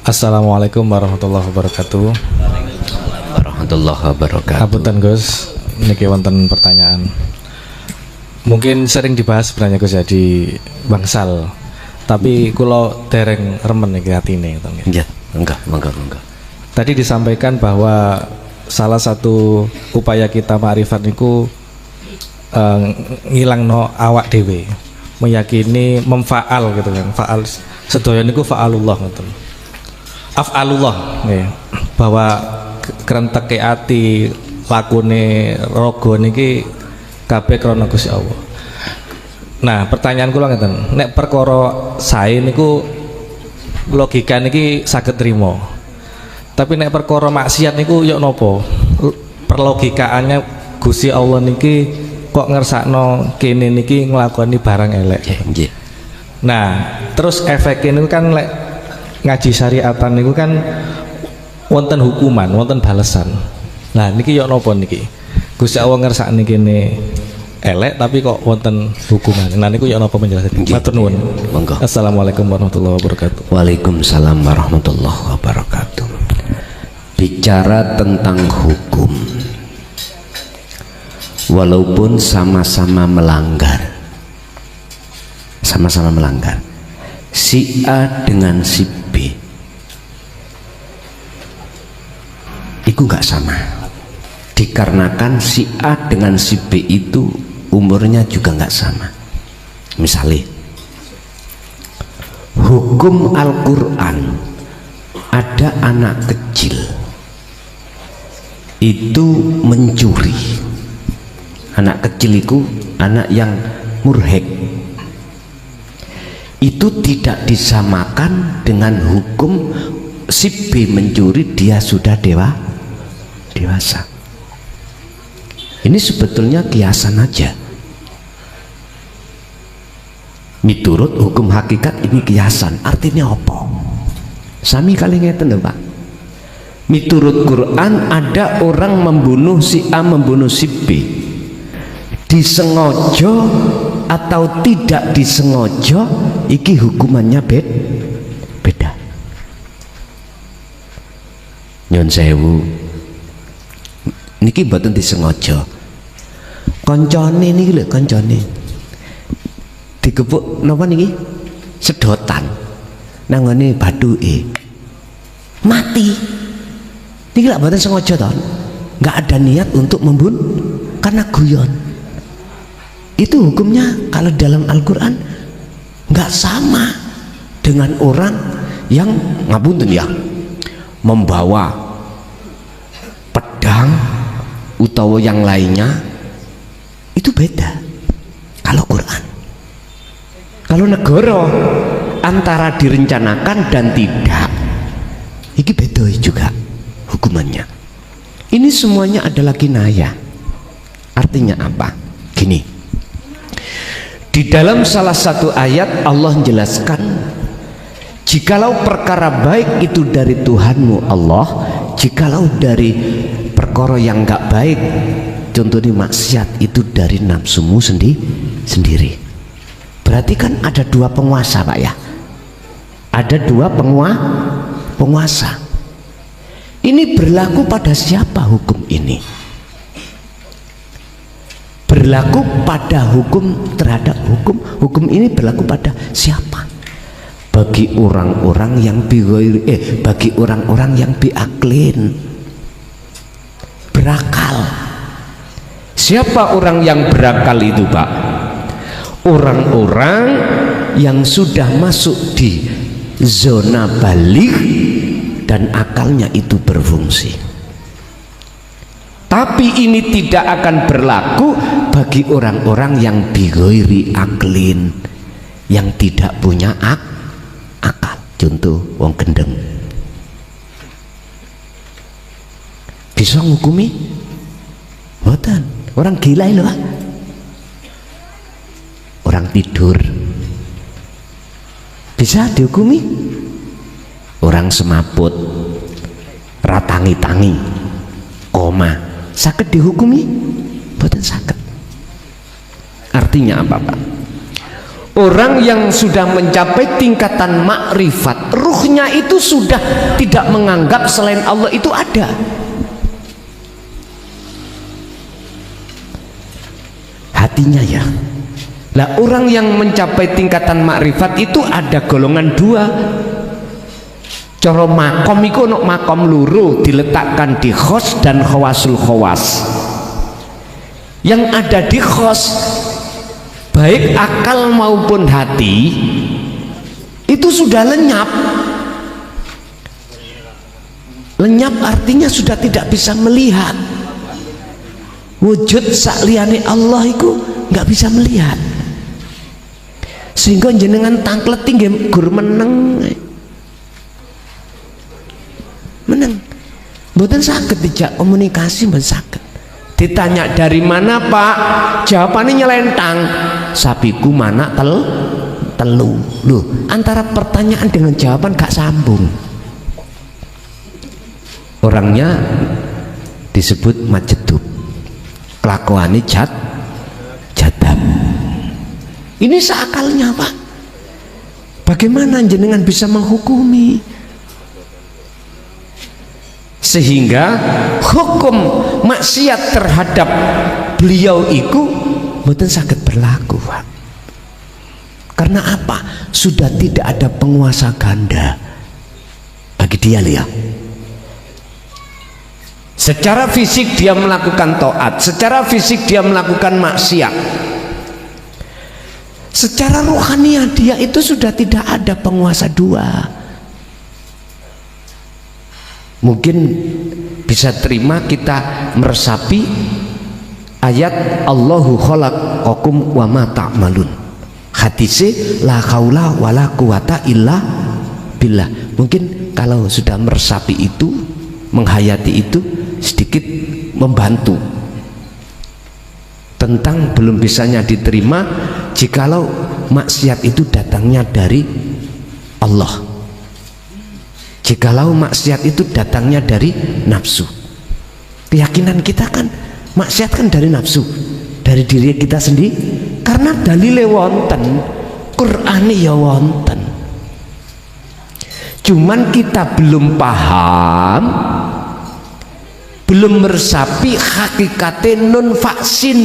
Assalamualaikum warahmatullahi wabarakatuh. Warahmatullahi wabarakatuh. Hapunten Gus, niki wonten pertanyaan. Mungkin sering dibahas sebenarnya Gus ya di bangsal. Tapi kula dereng remen niki atine ngoten nggih. Ya, enggak. Tadi disampaikan bahwa salah satu upaya kita ma'rifat niku ngilangno awak dhewe. Meyakini memfaal gitu kan. Faal sedaya niku fa'alullah ngoten. Af'alullah nggih. Bahwa krenteke ati lakune raga niki kabeh krana Gusti Allah. Nah, pertanyaan kula ngeten, nek perkara sae niku logika niki saged trima. Tapi nek perkara maksiat niku yo napa? Perlogikaannya Gusti Allah niki kok ngersakno kene niki nglakoni barang elek. Nggih. Nah, terus efeknya niku kan lek ngaji syariatan niku kan wonten hukuman, wonten balesan. Nah, niki yo napa niki? Gusti Allah ngersakne kene elek tapi kok wonten hukuman. Nah niku yo napa penjelasan? Matur nuwun. Monggo. Assalamualaikum warahmatullahi wabarakatuh. Waalaikumsalam warahmatullahi wabarakatuh. Bicara tentang hukum, walaupun sama-sama melanggar, si A dengan si B itu nggak sama, dikarenakan si A dengan si B itu umurnya juga nggak sama. Misalnya hukum Al-Quran, ada anak kecil itu mencuri. Anak kecil itu anak yang murhek, itu tidak disamakan dengan hukum si B mencuri, dia sudah dewasa. Ini sebetulnya kiasan aja. Miturut hukum hakikat ini kiasan. Artinya apa? Sami kali ngeten lho Pak. Miturut Quran ada orang membunuh si A, membunuh si B. Disengaja atau tidak disengaja, iki hukumannya beda. Nyon sewu, niki mboten disengaja. Koncone niki lho, koncone digepuk napa niki? Sedotan nangone bathuke. Mati. Niki lak mboten sengaja to. Enggak ada niat untuk membunuh karena guyon. Itu hukumnya kalau dalam Al-Qur'an enggak sama dengan orang yang ngapunten ya, membawa pedang utawa yang lainnya. Itu beda kalau Quran. Kalau negara antara direncanakan dan tidak, ini beda juga hukumannya. Ini semuanya adalah kinayah. Artinya apa? Gini, di dalam salah satu ayat Allah menjelaskan, jikalau perkara baik itu dari Tuhanmu Allah, jikalau dari perkara yang enggak baik, contohnya maksiat, itu dari nafsumu sendiri. Berarti kan ada dua penguasa Pak ya. Ada dua penguasa. Ini berlaku pada siapa hukum ini? Berlaku pada hukum terhadap hukum ini berlaku pada siapa? Bagi orang-orang yang bagi orang-orang yang biaklin, berakal. Siapa orang yang berakal itu Pak? Orang-orang yang sudah masuk di zona baligh dan akalnya itu berfungsi. Tapi ini tidak akan berlaku bagi orang-orang yang bighairi aklin, yang tidak punya akal. Contoh wong gendeng bisa ngukumi? Mboten. Orang gila lho Pak. Orang tidur bisa dihukumi? Orang semaput, ratangi-tangi, koma, sakit dihukumi? Mboten sakit. Artinya apa Pak? Orang yang sudah mencapai tingkatan makrifat, ruhnya itu sudah tidak menganggap selain Allah itu ada. Hatinya ya. Lah orang yang mencapai tingkatan makrifat itu ada golongan dua. Cara makom iku ono makom loro, diletakkan di khos dan khawasul khawas. Yang ada di khos, baik akal maupun hati itu sudah lenyap. Lenyap artinya sudah tidak bisa melihat. Wujud sakliyane Allah itu nggak bisa melihat. Sehingga jenengan tangkleti nggih gur meneng. Meneng. Mboten saged dijak komunikasi, mboten saged. Ditanya dari mana Pak, jawabannya nyelentang, sapiku mana telu. Loh, antara pertanyaan dengan jawaban gak sambung. Orangnya disebut majedub, kelakuannya jadab. Ini seakalnya Pak. Bagaimana jenengan bisa menghukumi? Sehingga hukum maksiat terhadap beliau itu mboten saged berlaku, Pak. Karena apa? Sudah tidak ada penguasa ganda bagi dia, lihat. Secara fisik dia melakukan taat, secara fisik dia melakukan maksiat. Secara rohaniah dia itu sudah tidak ada penguasa dua. Mungkin bisa terima kita meresapi ayat Allahu khalaqakum wa ma ta'malun. Hadisnya la haula wala quwata illa billah. Mungkin kalau sudah meresapi itu, menghayati itu, sedikit membantu tentang belum bisanya diterima jikalau maksiat itu datangnya dari Allah. Jikalau maksiat itu datangnya dari nafsu. Keyakinan kita kan maksiat kan dari nafsu, dari diri kita sendiri. Karena dalile wonten, Qur'ane ya wonten. Cuman kita belum paham, belum meresapi hakikate nun vaksin.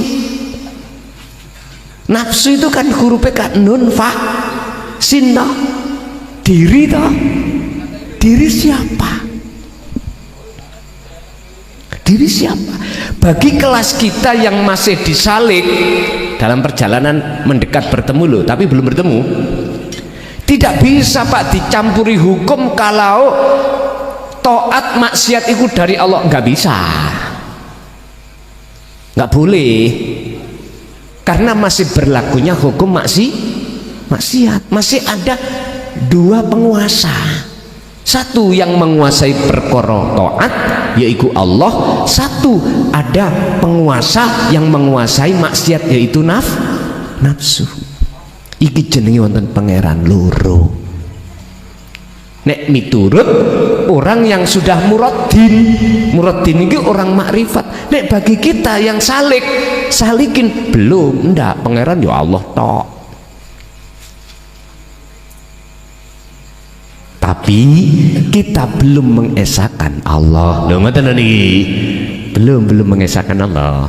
Nafsu itu kan hurufnya kan nun vaksin toh. Diri toh. Diri siapa? Diri siapa? Bagi kelas kita yang masih disalik dalam perjalanan mendekat bertemu loh, tapi belum bertemu, tidak bisa Pak dicampuri hukum kalau taat maksiat itu dari Allah, nggak bisa, nggak boleh, karena masih berlakunya hukum maksiat, masih ada dua penguasa. Satu yang menguasai perkara taat yaitu Allah, satu ada penguasa yang menguasai maksiat yaitu nafsu. Iki jenenge wonten pangeran loro. Nek miturut orang yang sudah muraddin iki orang makrifat. Nek bagi kita yang salikin belum, ndak, pangeran ya Allah tok. Tapi kita belum mengesahkan Allah. Loh, ngoten niki. Belum mengesahkan Allah.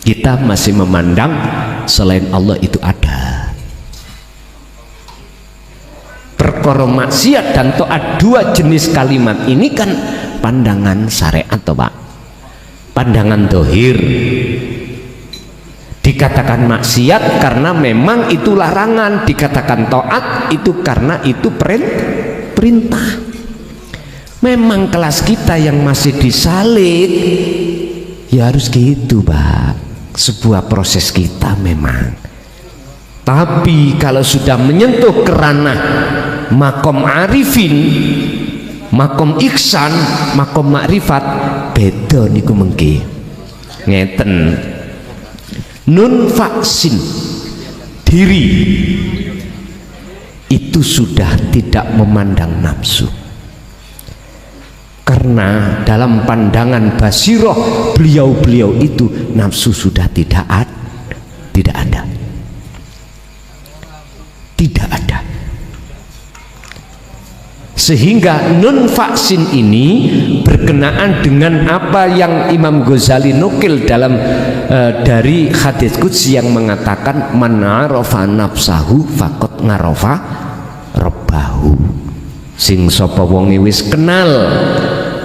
Kita masih memandang selain Allah itu ada. Perkara maksiat dan taat, dua jenis kalimat ini kan pandangan syariat toh, Pak. Pandangan dohir. Dikatakan maksiat karena memang itu larangan, dikatakan taat itu karena itu perintah. Memang kelas kita yang masih disalik ya harus gitu, Pak. Sebuah proses kita memang. Tapi kalau sudah menyentuh kerana makom arifin, makom iksan, makom makrifat, beda niku mengki. Ngeten. Nun vaksin diri itu sudah tidak memandang nafsu, karena dalam pandangan basiroh beliau itu nafsu sudah tidak ada. Tidak ada. Sehingga nun vaksin ini berkenaan dengan apa yang Imam Ghazali nukil dalam dari hadis qudsi yang mengatakan man arafa nafsahu faqad ngarafa rabbahu. Sing sapa wong wis kenal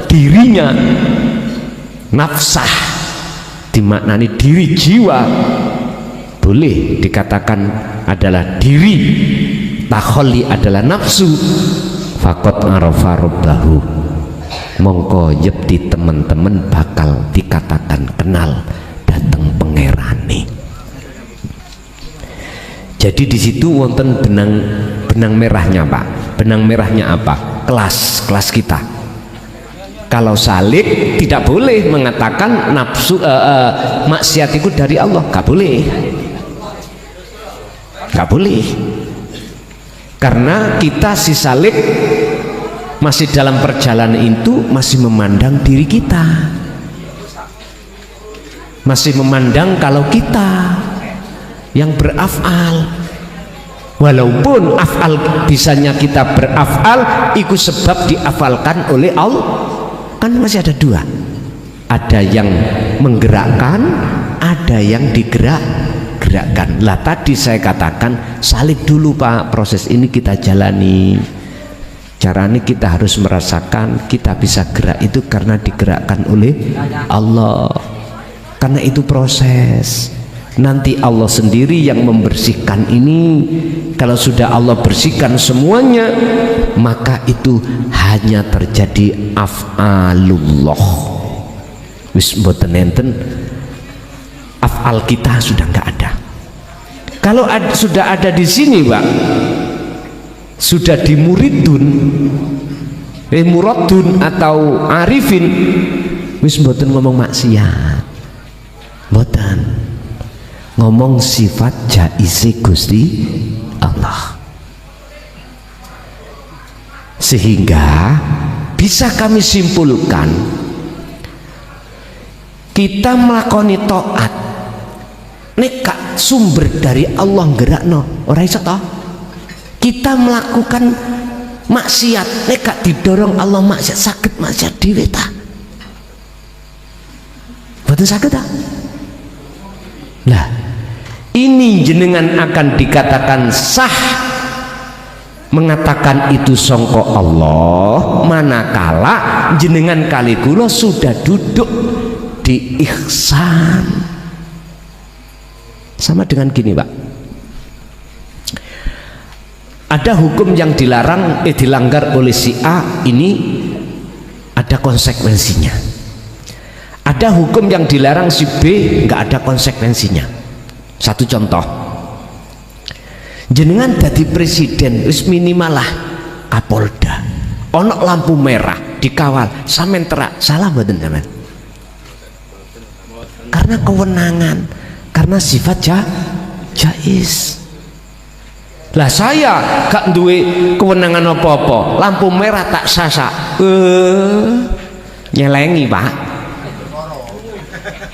dirinya, nafsah dimaknani diri, jiwa, boleh dikatakan adalah diri, takholli adalah nafsu, faqad arafa rabbahu, mongko yekti teman-teman bakal dikatakan kenal dateng pangerane. Jadi di situ wonten benang merahnya Pak. Benang merahnya apa? Kelas kita. Kalau salik tidak boleh mengatakan nafsu maksiat itu dari Allah, gak boleh. Gak boleh. Karena kita si salik masih dalam perjalanan itu masih memandang diri kita, masih memandang kalau kita yang berafal, walaupun afal bisanya kita berafal itu sebab diafalkan oleh Allah. Kan masih ada dua, ada yang menggerakkan, ada yang digerakkan. Lah tadi saya katakan salib dulu Pak, proses ini kita jalani. Caranya kita harus merasakan kita bisa gerak itu karena digerakkan oleh Allah, karena itu proses. Nanti Allah sendiri yang membersihkan ini. Kalau sudah Allah bersihkan semuanya, maka itu hanya terjadi af'alullah. Wis mboten enten, af'al kita sudah nggak ada. Kalau sudah ada di sini Pak, sudah di muridun, muradun atau arifin, wis mboten ngomong maksiat, mboten ngomong sifat jaizi Gusti Allah. Sehingga bisa kami simpulkan, kita melakoni taat nek sumber dari Allah gerakno ora iso toh. Kita melakukan maksiat nek didorong Allah maksiat, sakit maksiat dhewe ta? Boten saged ta? Lah ini jenengan akan dikatakan sah mengatakan itu songko Allah manakala jenengan kali kula sudah duduk di ihsan. Sama dengan gini Pak, ada hukum yang dilarang dilanggar oleh si A, ini ada konsekuensinya. Ada hukum yang dilarang si B, nggak ada konsekuensinya. Satu contoh, jenengan jadi presiden, wis minimal lah Kapolda, onok lampu merah dikawal, sampean terak, salah mboten sampean? Karena kewenangan, karena sifat jaiz. Lah saya gak duwe kewenangan apa-apa, lampu merah tak sasak, nyelengi Pak,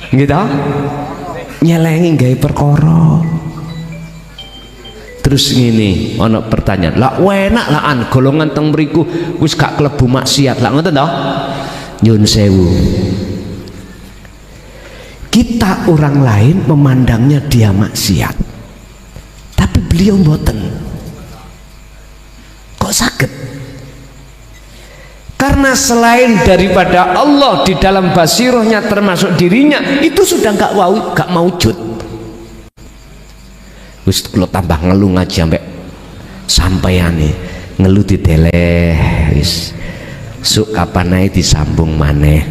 gitu, nyelengi gawe perkara. Terus ngene, ana pertanyaan, lah enak lah an golongan teng mriku wis gak klebu maksiat, lah ngoten toh? Nyun sewu, kita orang lain memandangnya dia maksiat, tapi beliau mboten. Kok sakit? Karena selain daripada Allah di dalam basirohnya termasuk dirinya, itu sudah gak maujud. Wis kalau tambah ngeluh ngaji sampaiane ngeluh diteleh, wis suk kapan ae disambung maneh.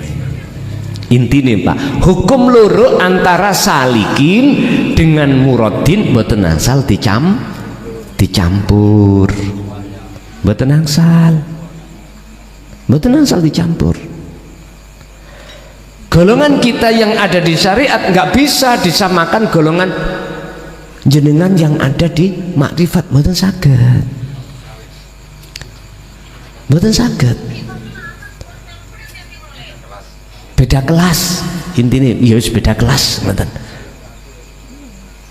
Intinya Pak, hukum loro antara salikin dengan muradin mboten angsal dicampur, mboten angsal dicampur. Golongan kita yang ada di syariat nggak bisa disamakan golongan jenengan yang ada di makrifat, mboten saged, mboten saged. Beda kelas, intinya ya beda kelas, mboten.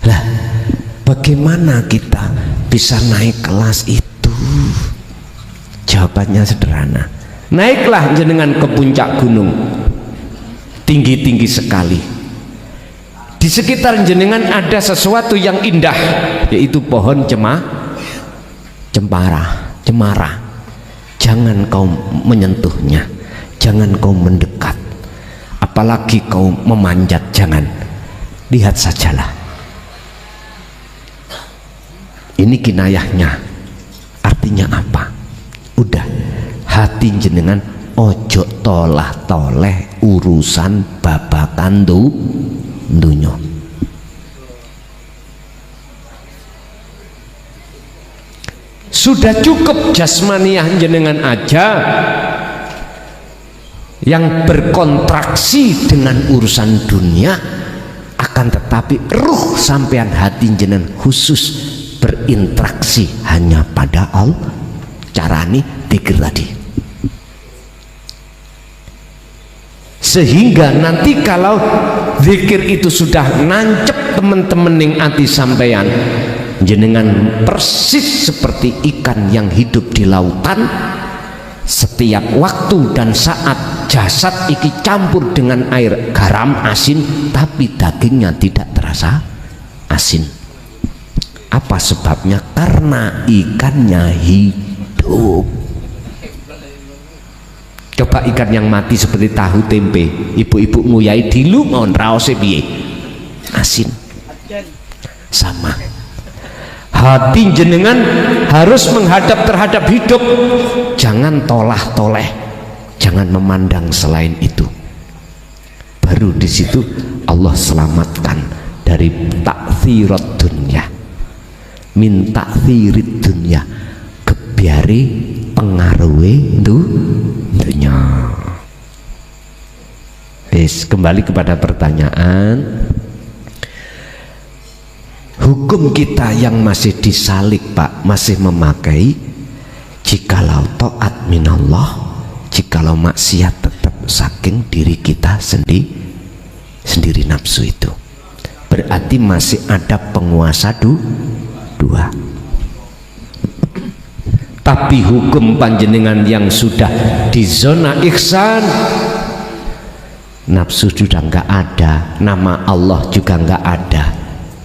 Lah bagaimana kita bisa naik kelas itu? Jawabannya sederhana. Naiklah jenengan ke puncak gunung, tinggi-tinggi sekali. Di sekitar jenengan ada sesuatu yang indah, yaitu pohon cemara. Jangan kau menyentuhnya, jangan kau mendekat, apalagi kau memanjat, jangan. Lihat sajalah. Ini kinayahnya. Artinya apa? Udah, hati jenengan ojo tolah toleh urusan babakan dunya. Sudah cukup jasmaniah jenengan aja yang berkontraksi dengan urusan dunia, akan tetapi ruh sampean hati jenengan khusus berinteraksi hanya pada Allah. Carane dikir tadi, sehingga nanti kalau zikir itu sudah nancep teman-teman yang ati sampeyan, jenengan persis seperti ikan yang hidup di lautan. Setiap waktu dan saat jasad iki campur dengan air garam asin, tapi dagingnya tidak terasa asin. Apa sebabnya? Karena ikannya hidup. Coba ikan yang mati seperti tahu tempe, ibu-ibu nguyai dilu mohon raose piye? Asin. Sama. Hati jenengan harus menghadap terhadap hidup, jangan tolah toleh, jangan memandang selain itu. Baru di situ Allah selamatkan dari taktsirat dunya, min taktsirid dunya, kebiari pengaruhi dunya. Kembali kepada pertanyaan, hukum kita yang masih disalik Pak, masih memakai jikalau taat minallah, jikalau maksiat tetap saking diri kita sendiri nafsu itu, berarti masih ada penguasa dua. Tapi hukum panjenengan yang sudah di zona ihsan, nafsu sudah nggak ada, nama Allah juga nggak ada.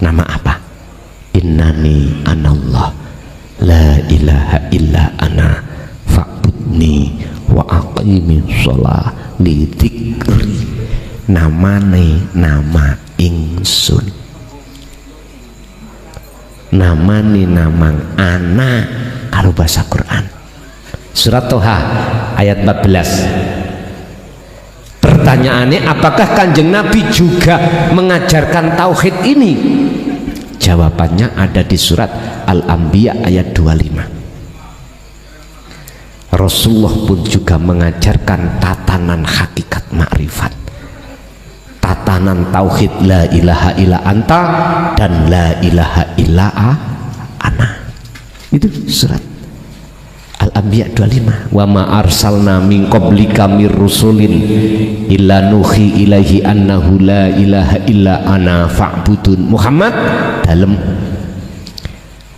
Nama apa? Innani anallah la ilaha illa ana fa'budni wa aqimi sholah li dzikri. Namane nama ingsun, namane namang ana kalau bahasa Quran. Surat Toha ayat 14. Pertanyaannya, apakah Kanjeng Nabi juga mengajarkan tauhid ini? Jawabannya ada di surat Al-Anbiya ayat 25. Rasulullah pun juga mengajarkan tatanan hakikat makrifat, tatanan tauhid la ilaha illa anta dan la ilaha illa ana. Itu surat Al-Anbiya 25. Wa ma arsalna min qablika mir rusulin illa nuhi ilaihi annahu la ilaha illa ana fa'budun. Muhammad dalam,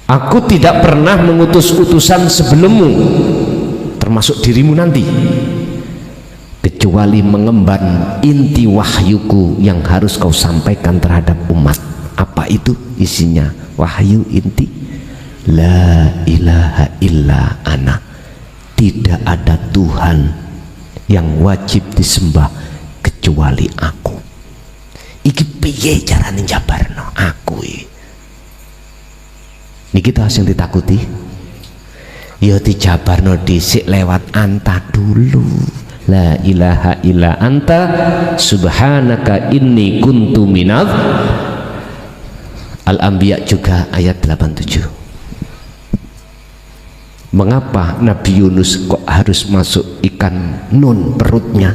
aku tidak pernah mengutus utusan sebelummu, termasuk dirimu nanti, kecuali mengemban inti wahyuku yang harus kau sampaikan terhadap umat. Apa itu isinya? Wahyu inti, la ilaha illa ana, tidak ada Tuhan yang wajib disembah kecuali aku. Iki piye carane njabarno aku iki? Niki kita sing ditakuti ya dijabarno dhisik lewat anta dulu. La ilaha illa anta subhanaka inni kuntu minadz. Al-Anbiya juga ayat 87. Mengapa Nabi Yunus kok harus masuk ikan nun perutnya?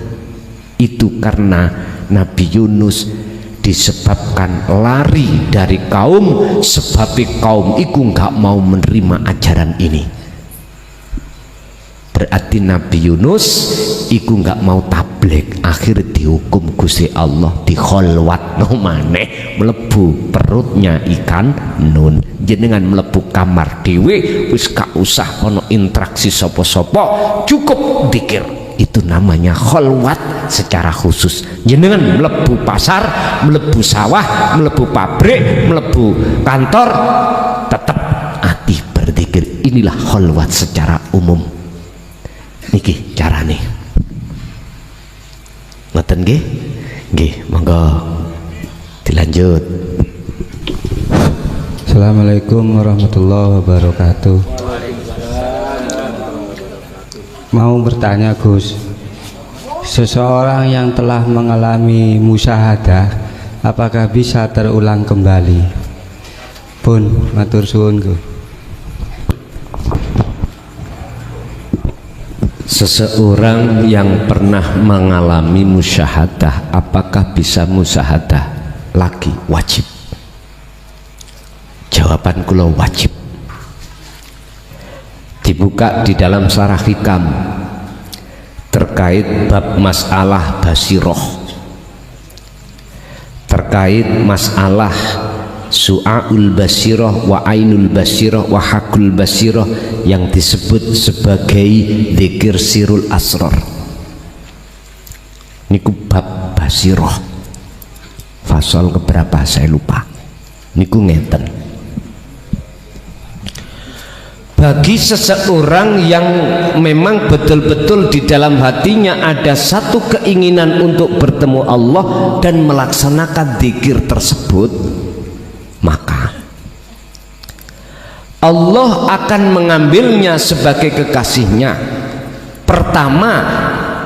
Itu karena Nabi Yunus disebabkan lari dari kaum, sebab kaum iku nggak mau menerima ajaran ini. berarti Nabi Yunus iku nggak mau tabligh, akhir dihukum Gusti Allah dikholwatno maneh mlebu perutnya ikan nun. Jenengan mlebu kamar dhewe wis gak usah ono interaksi sapa-sapa, cukup zikir. Itu namanya kholwat secara khusus. Jenengan mlebu pasar, mlebu sawah, mlebu pabrik, mlebu kantor, tetap ati berzikir. Inilah kholwat secara umum. Niki carane. Ngoten nggih? Nggih, monggo dilanjut. Assalamualaikum warahmatullahi wabarakatuh. Mau bertanya Gus, seseorang yang telah mengalami musyahadah apakah bisa terulang kembali? Pun matur suwun Gus. Seseorang yang pernah mengalami musyahadah apakah bisa musyahadah lagi? Wajib. Jawaban kula wajib. Dibuka di dalam Sarah Hikam terkait bab masalah basiroh, terkait masalah su'aul basiroh wa ainul basiroh wa hakul basiroh yang disebut sebagai dzikir sirul asror. Niku bab basiroh fasal keberapa saya lupa. Niku ngeten, bagi seseorang yang memang betul-betul di dalam hatinya ada satu keinginan untuk bertemu Allah dan melaksanakan dzikir tersebut, maka Allah akan mengambilnya sebagai kekasihnya. Pertama,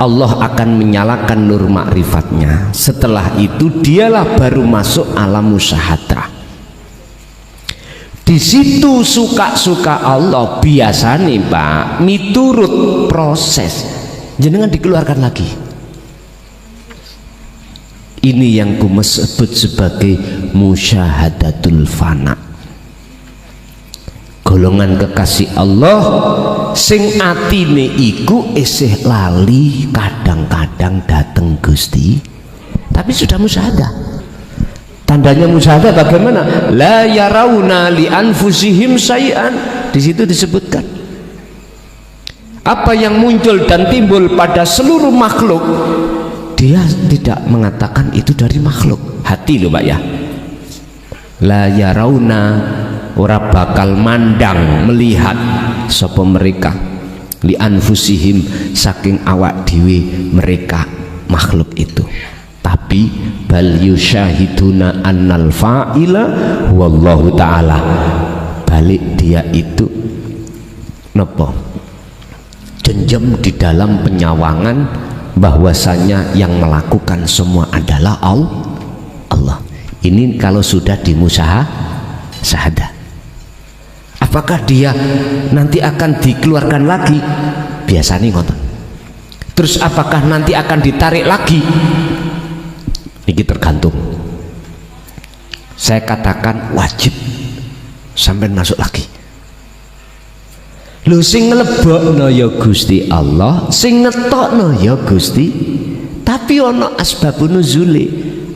Allah akan menyalakan nur ma'rifatnya. Setelah itu dialah baru masuk alam musyahadah. Di situ suka-suka Allah biasanya Pak miturut proses jenengan dikeluarkan lagi. Ini yang ku sebut sebagai musyahadatul fana. Golongan kekasih Allah sing atine iku isih lali kadang-kadang dateng Gusti tapi sudah musyahadah. Tandanya musyahadah bagaimana? La yarawna li anfusihim syai'an. Di situ disebutkan apa yang muncul dan timbul pada seluruh makhluk, dia tidak mengatakan itu dari makhluk. Hati loh Pak ya. La yarawna, ora bakal mandang melihat sapa mereka li anfusihim saking awak dhewe mereka makhluk itu, tapi bal yusyahiduna annal fa'ila wallahu ta'ala. Balik dia itu nopo jenjem di dalam penyawangan bahwasanya yang melakukan semua adalah Allah. Ini kalau sudah dimusyahadah. Apakah dia nanti akan dikeluarkan lagi? Biasanya ngoten. Terus apakah nanti akan ditarik lagi? Ini tergantung. Saya katakan wajib sampai masuk lagi. Lu sing nglebokno ya Gusti Allah, sing ngetokno ya Gusti. Tapi ono asbabun nuzuli.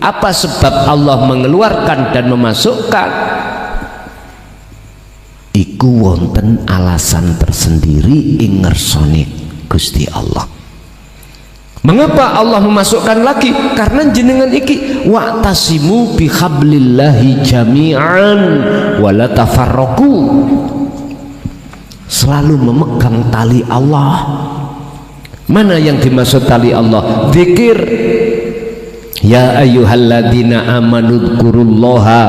Apa sebab Allah mengeluarkan dan memasukkan? Iku wonten alasan tersendiri ing ngersone Gusti Allah. Mengapa Allah memasukkan lagi? Karena jenengan iki wa'tasimu bihablillahi jami'an wala tafarraqu. Selalu memegang tali Allah. Mana yang dimaksud tali Allah? Zikir. Ya ayyuhalladzina amanu dzkurullaha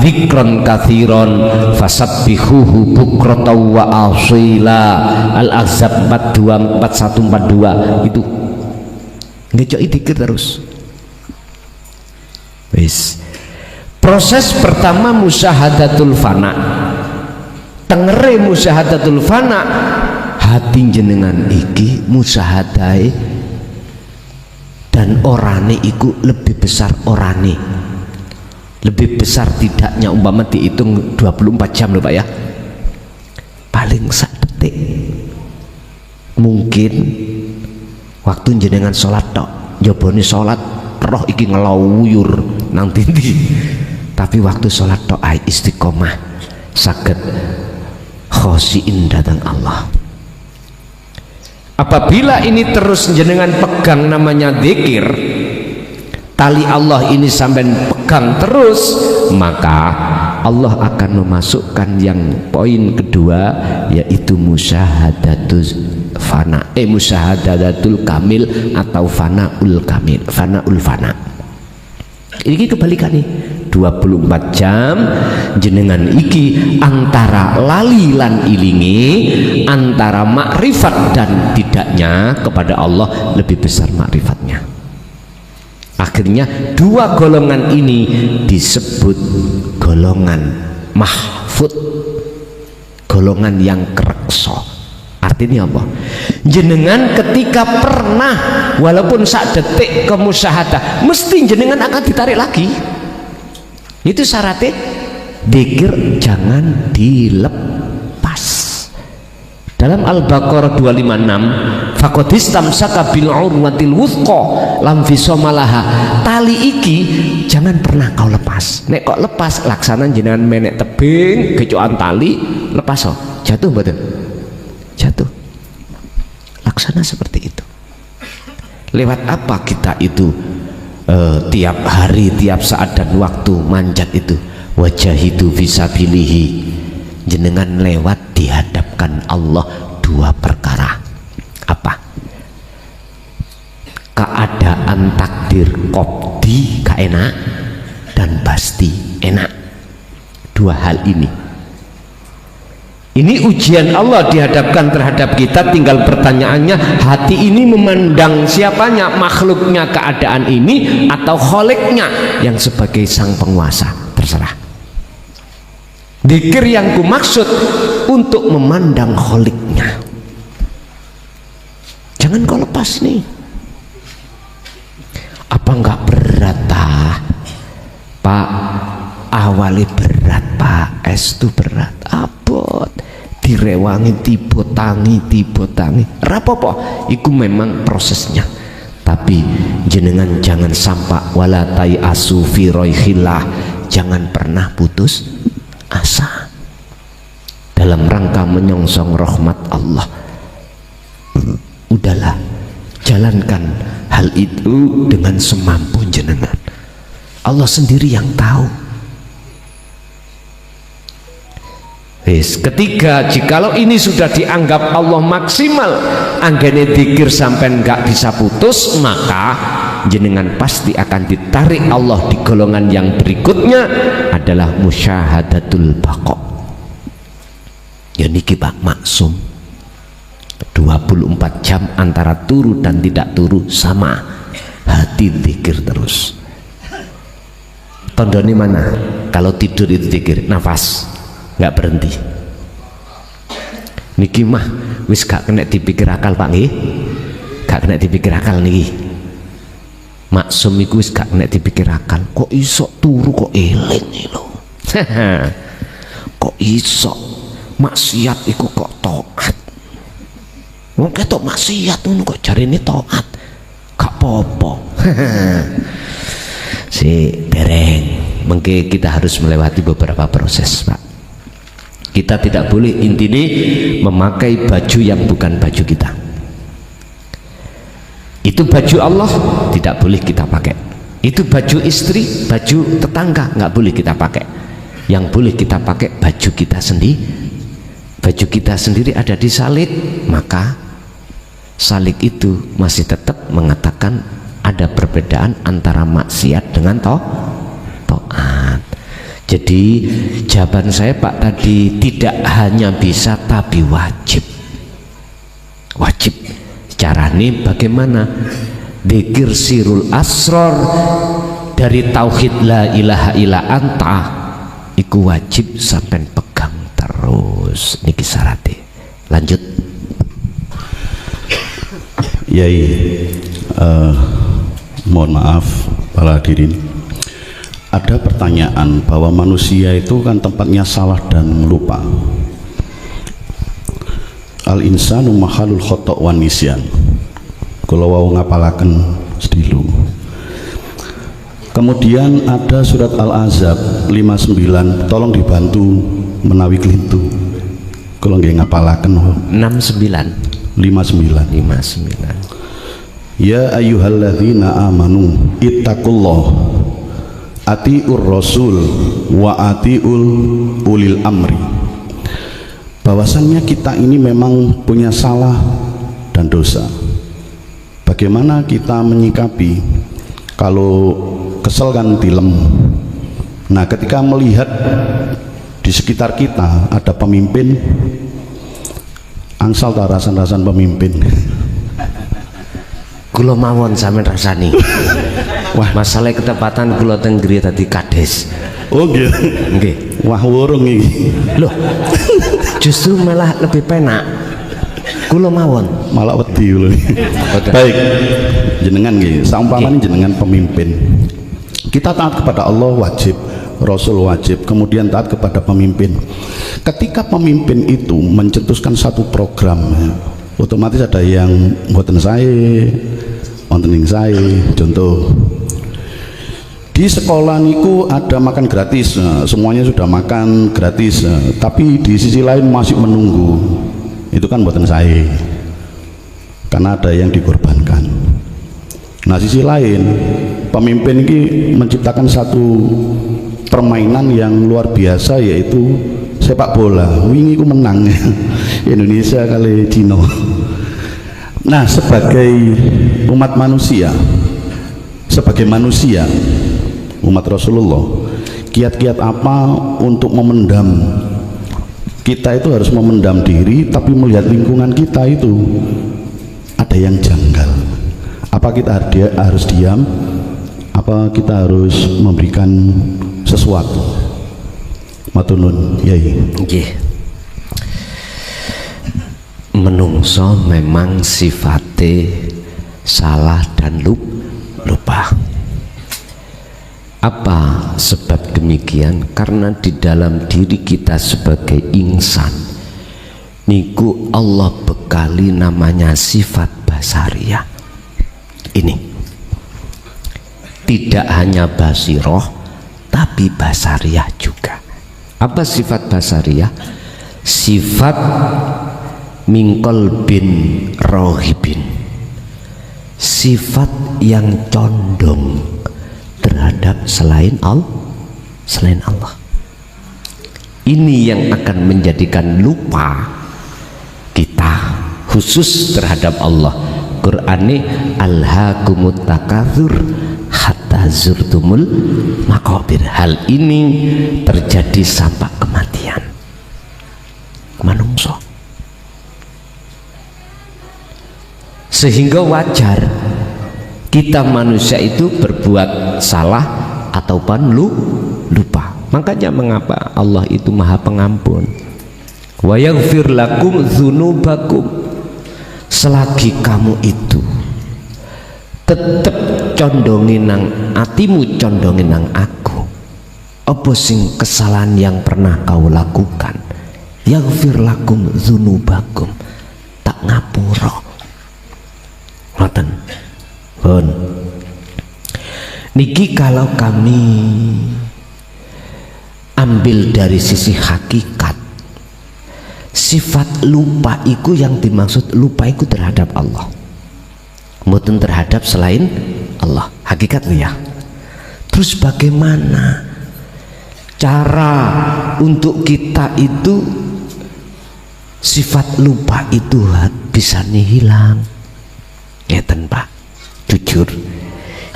dzikran katsiran fasabbihuhu bukratan wa asila. Al-Ahzab 42 4142 itu ngecoki dikir terus. Wis. Proses pertama musyahadatul fana. Tengere musyahadatul fana, hati jenengan iki musyahadai dan orane iku lebih besar orane. Lebih besar tidaknya umpama dihitung 24 jam loh Pak ya. Paling sak detik. Mungkin waktu jenengan sholat tok, jabone sholat roh iki ngelawuyur nang tindi, tapi waktu sholat tok ai istiqomah saged khosiin datang Allah. Apabila ini terus jenengan pegang namanya dzikir, tali Allah ini sampai pegang terus, maka Allah akan memasukkan yang poin kedua, yaitu musyahadatul fana, musyahadatul kamil atau fanaul kamil, fanaul fana. Ini kebalikannya, 24 jam jenengan iki antara lali lan ilingi, antara makrifat dan tidaknya kepada Allah, lebih besar makrifatnya. Akhirnya dua golongan ini disebut golongan mahfud, golongan yang kerekso. Artinya apa? Jenengan ketika pernah walaupun sak detik ke musyahadah, mesti jenengan akan ditarik lagi. Itu syaratnya, dzikir jangan dilepas. Dalam Al-Baqarah 256, faqadistamsaka bil urwatil wuthqa lam fisomalaha, tali iki jangan pernah kau lepas. Nek kok lepas, laksana jenengan menek tebing kecoan tali, lepas oh, jatuh betul, jatuh. Laksana seperti itu. Lewat apa kita itu tiap hari, tiap saat dan waktu manjat itu? Wajahidu fisabilihi, jenengan lewat dihadapkan Allah dua perkara. Apa? Keadaan takdir qobdi gak enak dan pasti enak. Dua hal ini ujian Allah dihadapkan terhadap kita. Tinggal pertanyaannya, hati ini memandang siapanya? Makhluknya keadaan ini atau kholiknya yang sebagai sang penguasa? Terserah. Dzikir yang kumaksud untuk memandang kholiknya. Jangan kau lepas nih. Apa enggak berat Pak? Awalnya berat Pak, itu berat, abot, direwangi tiba tangi rapopo, itu memang prosesnya. Tapi jenengan jangan sampai wala tayasu fi roihillah, jangan pernah putus asa dalam rangka menyongsong rahmat Allah. Udahlah, jalankan hal itu dengan semampu jenengan. Allah sendiri yang tahu. Ketiga, jikalau ini sudah dianggap Allah maksimal, anggene dzikir sampai nggak bisa putus, maka jenengan pasti akan ditarik Allah di golongan yang berikutnya, adalah musyahadatul baqa. Ya niki Pak maksum 24 jam antara turu dan tidak turu sama, hati dzikir terus. Tondoni mana? Kalau tidur itu dzikir, nafas nggak berhenti. Niki mah wis gak kena dipikir akal Pak nggih, gak kena dipikir akal niki. Maksum iku wis gak kena dipikir akal. Kok iso turu kok eling lho. Kok iso maksiat iku kok taat. Wong ketok maksiat ngono kok jarine taat. Gak apa-apa. Si dereng. Mengke kita harus melewati beberapa proses Pak. Kita tidak boleh intinya memakai baju yang bukan baju kita. Itu baju Allah tidak boleh kita pakai. Itu baju istri, baju tetangga nggak boleh kita pakai. Yang boleh kita pakai baju kita sendiri. Baju kita sendiri ada di salib, maka salib itu masih tetap mengatakan ada perbedaan antara maksiat dengan taat. Jadi jawaban saya Pak tadi, tidak hanya bisa tapi wajib. Wajib. Caranya bagaimana? Dzikir sirul asror dari tauhid la ilaha illa anta, iku wajib sampai pegang terus. Niki syaratnya. Lanjut. Yai, mohon maaf para hadirin, ada pertanyaan bahwa manusia itu kan tempatnya salah dan lupa. al insanu mahalul khotok wan nisyan. Kalau wau ngapalaken sedilu. Kemudian ada surat Al-Ahzab 59, tolong dibantu menawi kelintu. Kalau nggih ngapalaken 69 59. Ya ayyuhalladzina amanu ittaqullah atiur rasul wa atiul ulil amri. Bahwasannya kita ini memang punya salah dan dosa. Bagaimana kita menyikapi kalau kesel kan tilem. Nah, ketika melihat di sekitar kita ada pemimpin, angsal ta rasan-rasan pemimpin. Kula mawon sampean rasani. Wah, masalah ketepatan kula teng griya dadi kades. Oh nggih. Nggih. Wah wurung iki. Loh. Justru malah lebih penak. Kula mawon Malah wedi lho. Baik. Jenengan nggih, saumpamane jenengan pemimpin. Kita taat kepada Allah wajib, Rasul wajib, kemudian taat kepada pemimpin. Ketika pemimpin itu mencetuskan satu program, otomatis ada yang mboten sae, wonten ing sae. Contoh, di sekolah niku ada makan gratis, semuanya sudah makan gratis, tapi di sisi lain masih menunggu. Itu kan mboten sae, karena ada yang dikorbankan. Nah, sisi lain pemimpin ini menciptakan satu permainan yang luar biasa, yaitu sepak bola. Wingi ku menang Indonesia kali Cina. Nah, sebagai umat manusia, sebagai manusia umat Rasulullah, kiat-kiat apa untuk memendam? Kita itu harus memendam diri, tapi melihat lingkungan kita itu ada yang janggal. Apa kita harus diam? Apa kita harus memberikan sesuatu? Matunun, yai. nggih. Menungso memang sifatnya salah dan lupa. Apa sebab demikian? Karena di dalam diri kita sebagai insan niku Allah bekali namanya sifat basariyah. Ini tidak hanya basiroh tapi basariyah juga. Apa sifat basariyah? Sifat mingkol bin rohibin, sifat yang condong terhadap selain Allah. Ini yang akan menjadikan lupa kita khusus terhadap Allah. Qur'ani alhaakumut takatsur hatta zurtumul maqabir. Hal ini terjadi sampai kematian manungso. Sehingga wajar kita manusia itu berbuat salah ataupun lupa. Makanya mengapa Allah itu Maha Pengampun. Wa yaghfir lakum dzunubakum. Selagi kamu itu tetap condongin nang atimu, condongin nang aku, apa sing kesalahan yang pernah kau lakukan, yaghfir lakum dzunubakum, tak ngapura. Ngoten. Pun niki kalau kami ambil dari sisi hakikat, sifat lupa itu yang dimaksud lupa itu terhadap Allah, mboten terhadap selain Allah. Hakikat ya. Terus bagaimana cara untuk kita itu sifat lupa itu bisa hilang? Ngeten Pak, jujur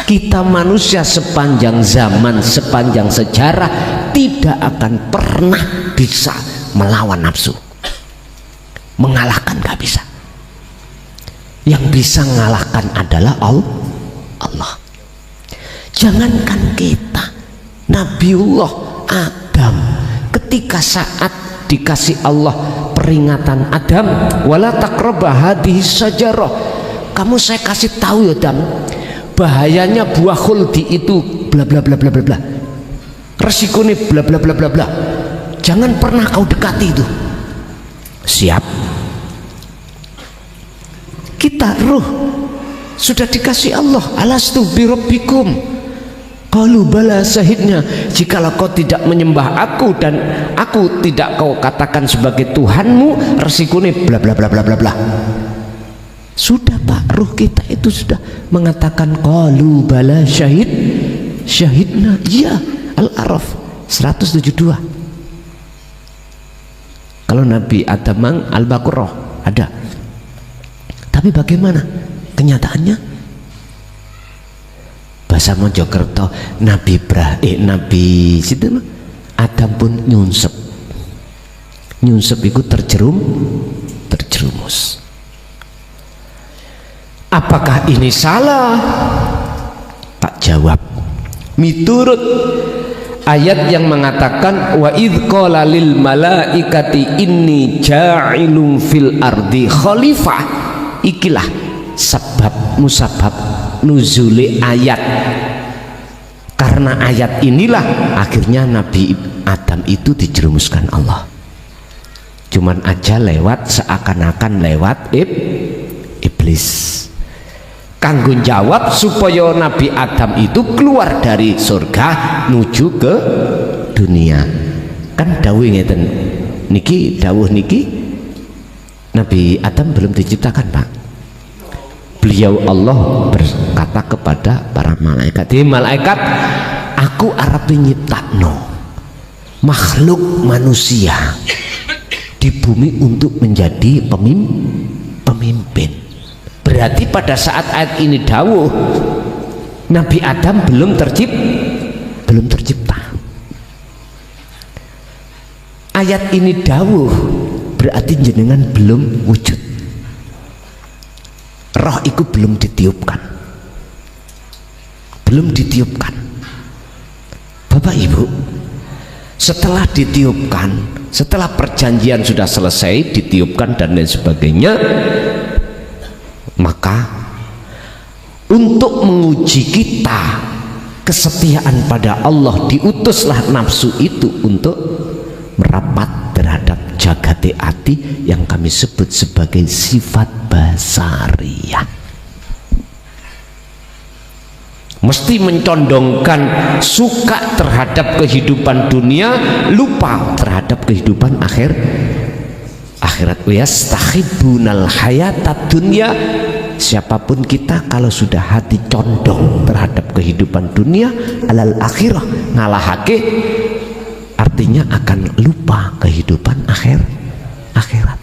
kita manusia sepanjang zaman, sepanjang sejarah tidak akan pernah bisa melawan nafsu, mengalahkan, gak bisa. Yang bisa mengalahkan adalah Allah. Jangankan kita, Nabiullah Adam ketika saat dikasih Allah peringatan, Adam wala taqrabah hadhihi syajarah, kamu saya kasih tahu ya Adam, bahayanya buah khuldi itu bla bla bla bla bla bla, resikonya bla bla bla bla bla, jangan pernah kau dekati itu. Siap. Kita ruh sudah dikasih Allah. Alastu birabbikum? Qalu bala, syahidnya. Jikalau kau tidak menyembah aku dan aku tidak kau katakan sebagai Tuhanmu, resikune bla bla bla bla bla bla. Sudah Pak, ruh kita itu sudah mengatakan qalu bala syahidna. Iya, Al-A'raf 172. Kalau Nabi Adam Al-Baqarah ada. Tapi bagaimana kenyataannya? Bahasa Mojokerto, Nabi Adam pun nyunsep itu terjerumus. Apakah ini salah? Tak jawab. Miturut ayat yang mengatakan wa idh qala lil malaikati inni ja'ilun fil ardi khalifah, ikilah musabab nuzuli ayat. Karena ayat inilah akhirnya Nabi Adam itu dijerumuskan Allah. Cuman aja lewat, seakan-akan lewat iblis. Kanggo jawab supaya Nabi Adam itu keluar dari surga nuju ke dunia. Kan dawuh ngeten niki, dawuh niki Nabi Adam belum diciptakan, Pak. Beliau Allah berkata kepada para malaikat, malaikat, aku arep nyiptakno makhluk manusia di bumi untuk menjadi pemimpin. Berarti pada saat ayat ini dawuh, Nabi Adam belum tercipta. Ayat ini dawuh berarti jenengan belum wujud. Roh itu belum ditiupkan. Bapak Ibu, setelah ditiupkan, setelah perjanjian sudah selesai, ditiupkan dan lain sebagainya, maka untuk menguji kita kesetiaan pada Allah, diutuslah nafsu itu untuk merapat terhadap jagate ati yang kami sebut sebagai sifat basariyah. Mesti mencondongkan suka terhadap kehidupan dunia, lupa terhadap kehidupan akhirat. Yastakhibunal hayatad dunya. Siapapun kita kalau sudah hati condong terhadap kehidupan dunia, alal akhirah ngalahake, artinya akan lupa kehidupan akhirat,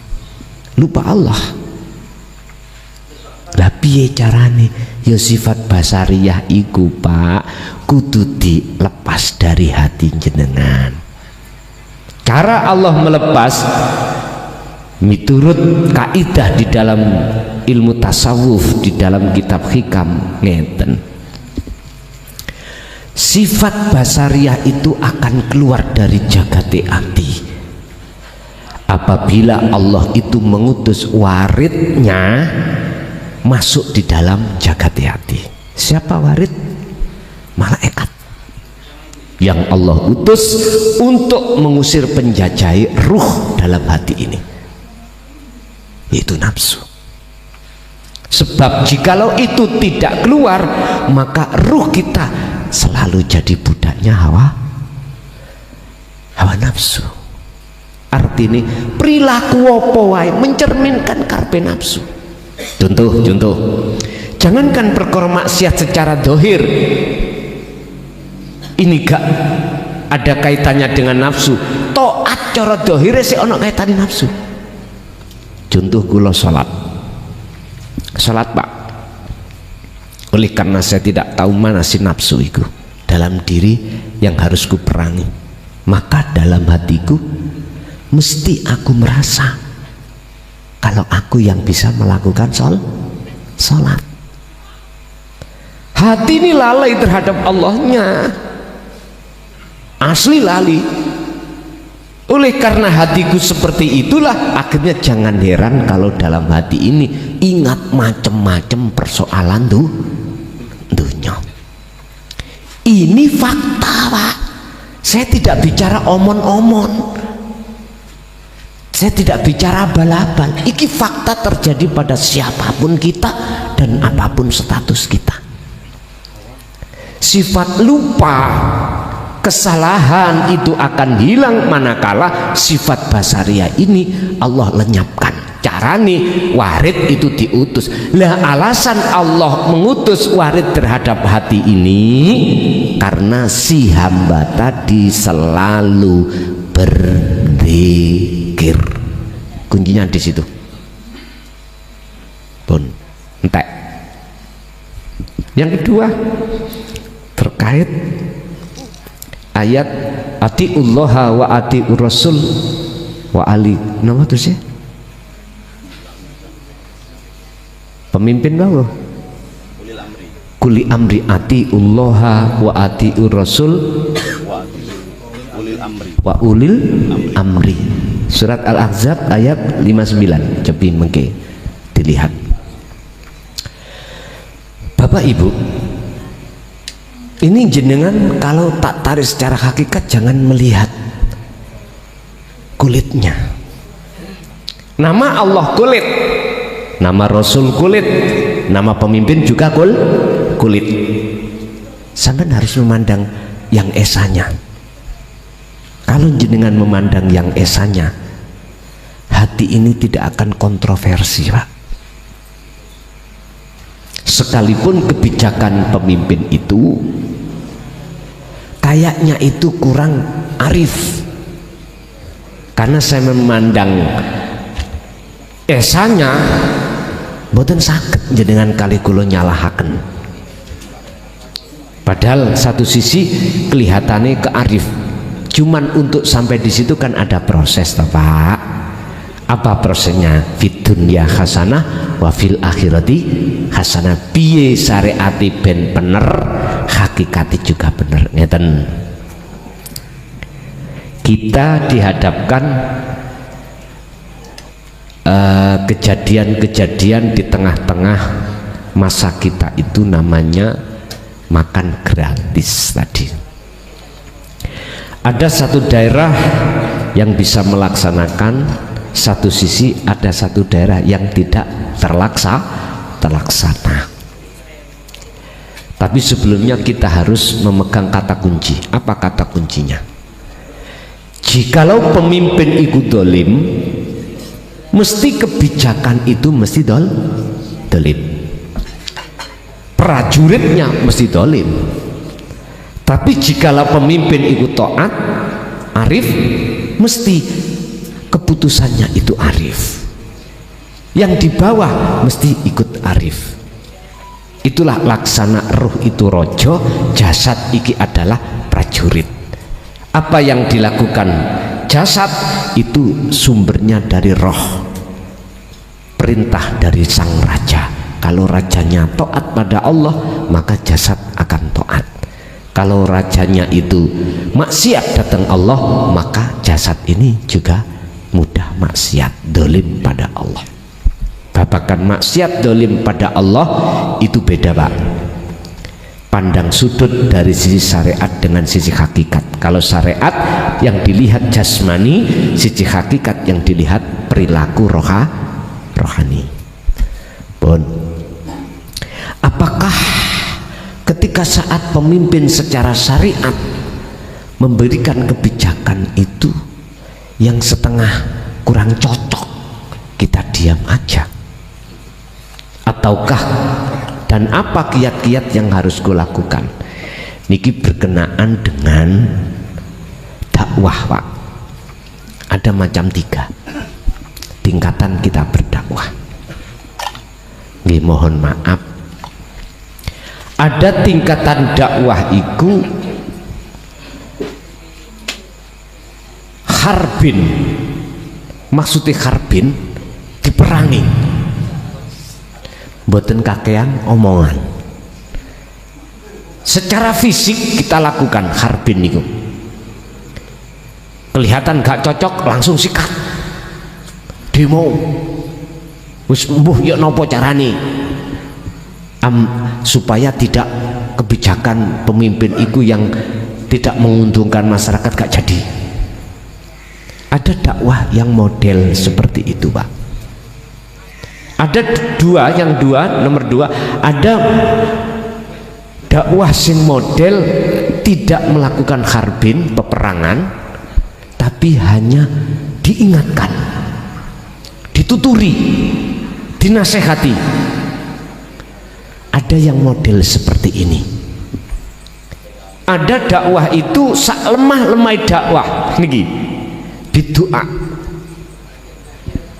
lupa Allah. Lah piye carane? Ya sifat basariyah iku, Pak, kudu dilepas dari hati jenengan. Cara Allah melepas miturut kaidah di dalam ilmu tasawuf, di dalam kitab hikam ngeten. Sifat basariyah itu akan keluar dari jagate ati apabila Allah itu mengutus waridnya masuk di dalam jagate ati. Siapa warid? Malaikat yang Allah utus untuk mengusir penjajah ruh dalam hati ini, yaitu nafsu. Sebab jikalau itu tidak keluar, maka ruh kita selalu jadi budaknya hawa nafsu. Artinya perilaku apa wae mencerminkan karpe nafsu. Contoh, jangankan perkara maksiat secara dohir, ini gak ada kaitannya dengan nafsu. Taat cara dohir sih ono kaitannya nafsu. Contoh kula salat Pak, oleh karena saya tidak tahu mana si nafsu itu dalam diri yang harus ku perangi, maka dalam hatiku mesti aku merasa kalau aku yang bisa melakukan sholat. Hati ini lalai terhadap Allahnya, asli lali. Oleh karena hatiku seperti itulah, akhirnya jangan heran kalau dalam hati ini ingat macam-macam persoalan dunia. Ini fakta, Pak. Saya tidak bicara omon-omon. Saya tidak bicara abal-abal. Iki fakta terjadi pada siapapun kita dan apapun status kita. Sifat lupa, kesalahan itu akan hilang manakala sifat basaria ini Allah lenyapkan. Carane warid itu diutus. Lah alasan Allah mengutus warid terhadap hati ini karena si hamba tadi selalu berzikir. Kuncinya di situ. Pun entek. Yang kedua terkait ayat atiullaha wa atiur rasul wa ali. Nama terus ya? Pemimpin bawah. Kuli amri atiullaha wa atiur rasul wa ulil amri. Surat Al-Ahzab ayat 59. Coba mengke dilihat. Bapak Ibu, ini jenengan kalau tak tarik secara hakikat jangan melihat kulitnya. Nama Allah kulit, nama Rasul kulit, nama pemimpin juga kulit. Sampai harus memandang yang esanya. Kalau jenengan memandang yang esanya, hati ini tidak akan kontroversi, Pak. Sekalipun kebijakan pemimpin itu kayaknya itu kurang arif, karena saya memandang esanya mboten saged jenengan kali kula nyalahaken. Padahal satu sisi kelihatannya kearif, cuman untuk sampai di situ kan ada proses, Pak. Apa prosesnya? Fid dunya hasanah wa fil akhirati hasanah. Piye syariati ben bener, hakikati juga bener. Ngeten. Kita dihadapkan kejadian-kejadian di tengah-tengah masa kita itu namanya makan gratis tadi. Ada satu daerah yang bisa melaksanakan, satu sisi ada satu daerah yang tidak terlaksana. Tapi sebelumnya kita harus memegang kata kunci. Apa kata kuncinya? Jikalau pemimpin itu dolim, mesti kebijakan itu mesti dolim, prajuritnya mesti dolim. Tapi jikalau pemimpin itu taat, arif, mesti keputusannya itu arif. Yang di bawah mesti ikut arif. Itulah laksana ruh itu rojo, jasad iki adalah prajurit. Apa yang dilakukan jasad itu sumbernya dari roh, perintah dari sang raja. Kalau rajanya taat pada Allah, maka jasad akan taat. Kalau rajanya itu maksiat datang Allah, maka jasad ini juga mudah maksiat, dolim pada Allah. Babakan maksiat dolim pada Allah itu beda, Pak. Pandang sudut dari sisi syariat dengan sisi hakikat. Kalau syariat yang dilihat jasmani, sisi hakikat yang dilihat perilaku rohani. Pun, apakah ketika saat pemimpin secara syariat memberikan kebijakan itu yang setengah kurang cocok, kita diam aja? Ataukah dan apa kiat-kiat yang harus kulakukan? Niki berkenaan dengan dakwah, Pak. Ada macam 3 tingkatan kita berdakwah. Nggih, mohon maaf, ada tingkatan dakwah iku harbin. Maksudnya harbin diperangi, mboten kakean omongan. Secara fisik kita lakukan harbin niku. Kelihatan gak cocok langsung sikat. Demo. Wis mbuh ya napa carane? Supaya tidak kebijakan pemimpin itu yang tidak menguntungkan masyarakat gak jadi. Ada dakwah yang model seperti itu, Pak. Ada nomor dua, ada dakwah sing model tidak melakukan harbin, peperangan, tapi hanya diingatkan, dituturi, dinasehati. Ada yang model seperti ini. Ada dakwah itu sak lemah-lemah dakwah niki didoa,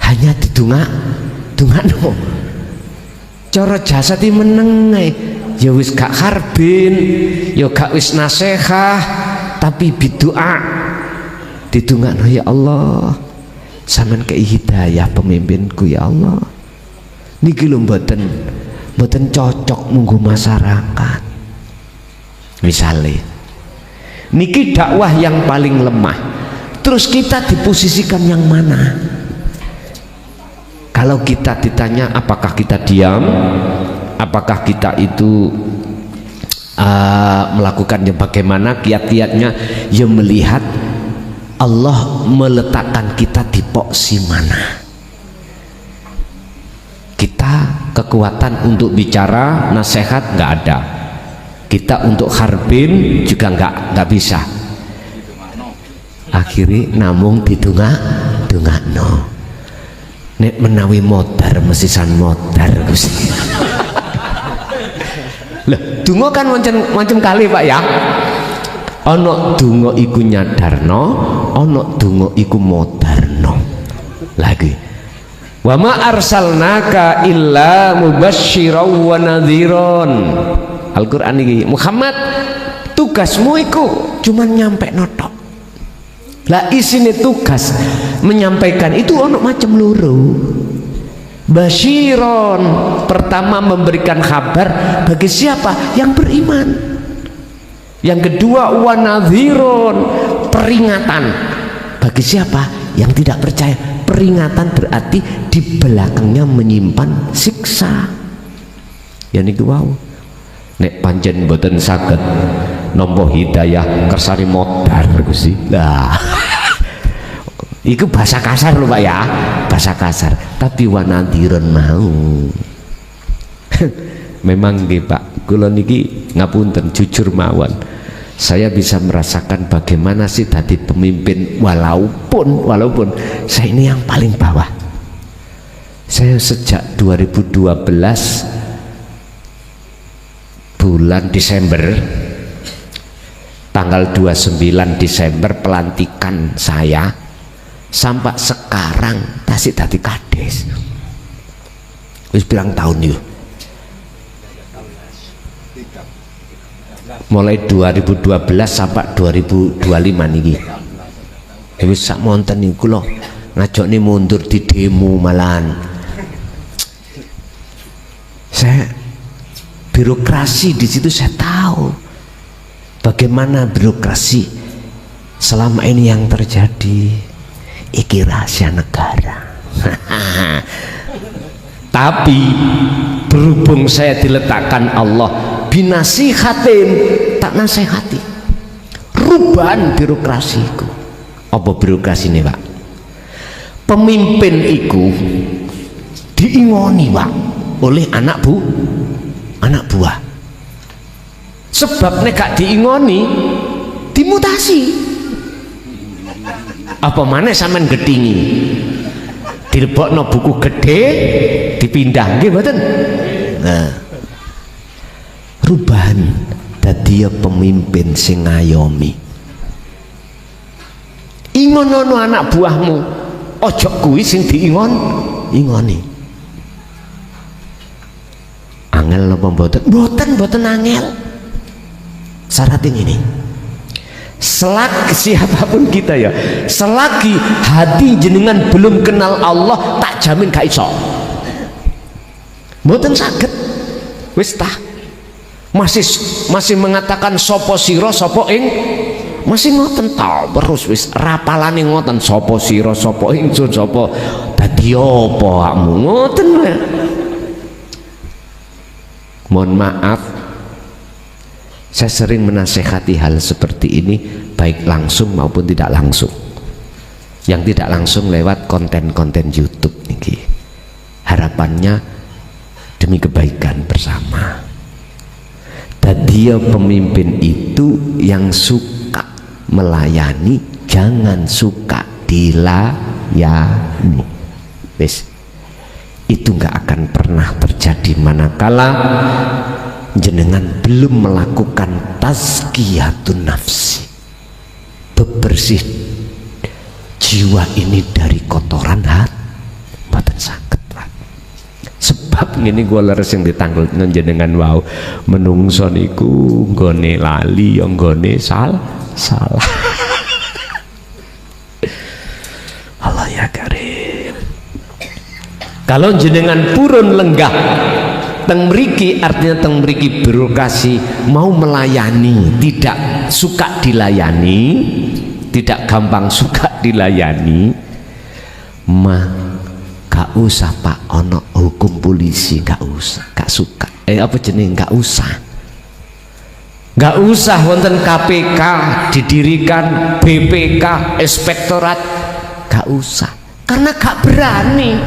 hanya didongakno cara jasati meneng ya wis gak harbin, ya gak wis nasehah, tapi bidoa didongakno, ya Allah sampean kei hidayah pemimpinku ya Allah, niki lho mboten cocok munggu masyarakat. Misalnya niki dakwah yang paling lemah, terus kita diposisikan yang mana? Kalau kita ditanya apakah kita diam, apakah kita itu melakukannya bagaimana kiat-kiatnya, ya melihat Allah meletakkan kita di posisi mana. Kita kekuatan untuk bicara nasihat nggak ada, kita untuk harbin juga nggak bisa, akhirnya namung didongakno. Nek menawi modar mesisan modar Gusti. Lah donga kan macam kali Pak ya, ana donga iku nyadarno, ana donga iku modarno. Lagi wa ma arsalnaka illa mubasysyiran wa nadhiran. Al-Qur'an iki, Muhammad tugasmu iku cuman nyampe notok. Lah isine tugas menyampaikan itu ono macam loro. Basyiron, pertama memberikan kabar bagi siapa yang beriman. Yang kedua wa nadhiron, peringatan bagi siapa yang tidak percaya. Peringatan berarti di belakangnya menyimpan siksa. Ya niku wau. Nek pancen mboten saged nampa hidayah kersane modar Gusti. Lah iku bahasa kasar lho Pak ya, bahasa kasar, tapi wanadiron mau. Memang nggih Pak, kula niki ngapunten jujur mawon, saya bisa merasakan bagaimana sih tadi pemimpin, walaupun saya ini yang paling bawah. Saya sejak 2012 bulan Desember, tanggal 29 Desember pelantikan saya, sampai sekarang tasik dadi kades wis pirang tahun yuk, mulai 2012 sampai 2025 niki wis sak monten niku lho, ngajokne mundur di demo malahan. Saya birokrasi di situ, saya tahu bagaimana birokrasi selama ini yang terjadi. Iki rahasia negara. Tapi berhubung saya diletakkan Allah binasihatin, tak nasihati, rubahan birokrasiku. Apa birokrasi ini Pak? Pemimpin iku diingoni Pak oleh anak buah. Sebab nek gak diingoni dimutasi. Apa mana sampean gedhingi dilebokno buku gede dipindah nggih mboten. Nah rubahan dadi pemimpin sing ngayomi, ingono anak buahmu, ojo kuwi sing diingoni. Angel napa mboten? Mboten angel. Syaratnya ini, selagi siapapun kita ya, selagi hati jenengan belum kenal Allah, tak jamin gak iso. Mboten saged. Wis tah. Masih mengatakan sopo siro sopo ing, masih ngoten ta terus wis rapalane ngoten, sopo siro sopo ingsun sopo dadi apa akmu ngoten. Mohon maaf, saya sering menasehati hal seperti ini, baik langsung maupun tidak langsung. yang tidak langsung lewat konten-konten YouTube niki. Harapannya demi kebaikan bersama. Dan dia pemimpin itu yang suka melayani, jangan suka dilayani. Wis, itu nggak akan pernah terjadi manakala jenengan belum melakukan tazkiyatun nafsi, bebersih jiwa ini dari kotoran hati. Mboten saged, Pak. Sebab ngene gua leres yang ditanggul jenengan wau, menungso niku nggone lali ya nggone salah. Allah ya karim. Kalau jenengan purun lenggah teng mriki, artinya teng mriki birokrasi mau melayani, tidak suka dilayani, tidak gampang suka dilayani, gak usah Pak ono hukum polisi, gak usah, gak suka apa jeneng, gak usah wonten KPK didirikan, BPK, inspektorat, gak usah, karena gak berani.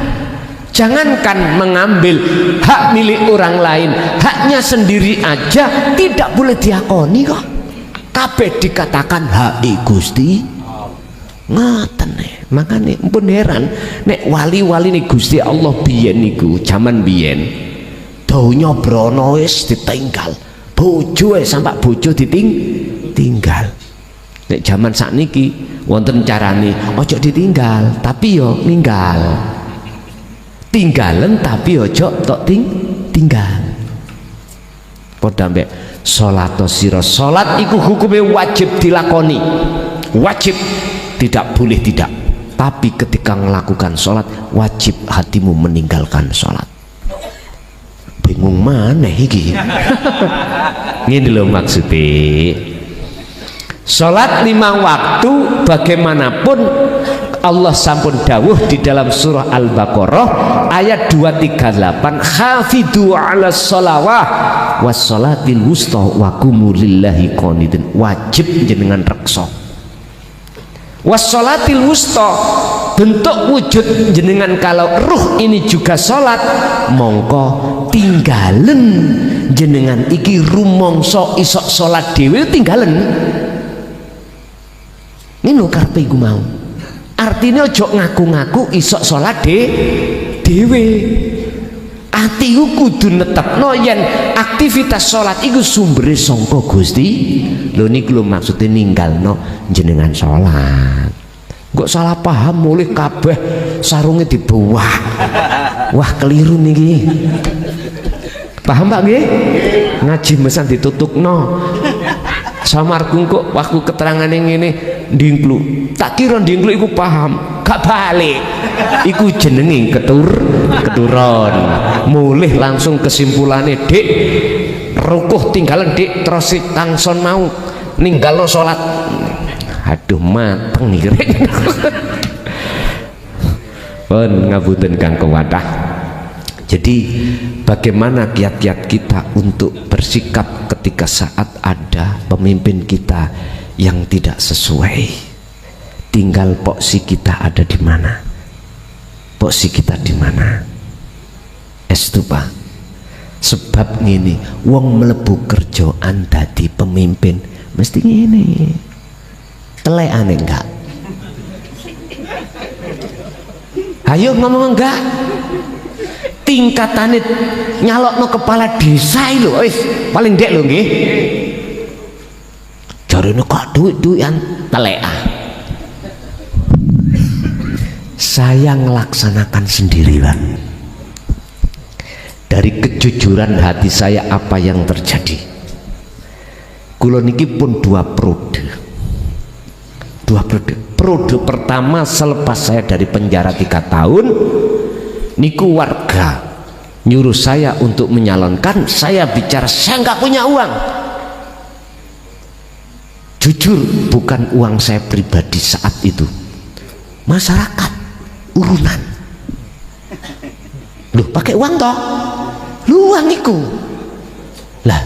Jangankan mengambil hak milik orang lain, haknya sendiri aja tidak boleh diakoni kok. Kabeh dikatakan hak Gusti. Ngoten nih. Makanya pun heran nek wali-wali nih Gusti Allah biyen niku, zaman biyen donya brono wis ditinggal, bojo sampai bojo ditinggal. Nek zaman sakniki wonten carane ojo ditinggal tapi yo ninggal. Tinggalan tapi ojo tok tinggal. Padha mbek salat sira, salat iku hukume wajib dilakoni, wajib, tidak boleh tidak. Tapi ketika melakukan salat wajib hatimu meninggalkan salat. Bingung mana iki? Ngene lho maksudnya, salat 5 waktu bagaimanapun Allah sampun dawuh di dalam surah Al-Baqarah ayat 238, hafidhu ala sholawah was sholatil wusta wa qumu lillahi qanitin. Wajib jenengan reksa was sholatil wusta, bentuk wujud jenengan kalau ruh ini juga sholat, mongko tinggalen jenengan iki rumangsa isok sholat dhewe tinggalin. Ini lho karepe iku mau. Artinya ojo ngaku-ngaku isok sholat dewe. Atiku kudu netepno yen aktivitas sholat iku sumbere sangka Gusti. Lho niku lho maksude ninggalno jenengan sholat. Kok salah paham mulih kabeh sarunge dibuah. Wah keliru niki. Paham Pak nggih? Ngaji mesan ditutukno. Samarku kok waktu keterangan yang ini dingklu, tak kira dingklu iku paham, gak balik, iku jenenge keturun, mulih langsung kesimpulannya dik rukuh tinggalan dik terus tangson mau ninggalno sholat. Aduh mateng nih pun ngabuten kang kewadah. Jadi bagaimana kiat-kiat kita untuk bersikap ketika saat ada pemimpin kita yang tidak sesuai? Tinggal poksi kita ada di mana, poksi kita di mana. Estupa. Sebab ngini, wong mlebu kerjaan dadi pemimpin mesti ngini. Telekane enggak? Ayo ngomong enggak? Tingkatane nyalokno kepala desa lho wis paling ndek lho nggih. Jarene kok duit-duitan telekan. Saya ngelaksanakan sendirian. Dari kejujuran hati saya apa yang terjadi. Kula niki pun 2 periode. 2 periode. Periode pertama selepas saya dari penjara 3 tahun niku warga nyuruh saya untuk menyalonkan, saya bicara saya nggak punya uang. Jujur bukan uang saya pribadi saat itu, masyarakat urunan. Loh pakai uang toh, lu uang iku lah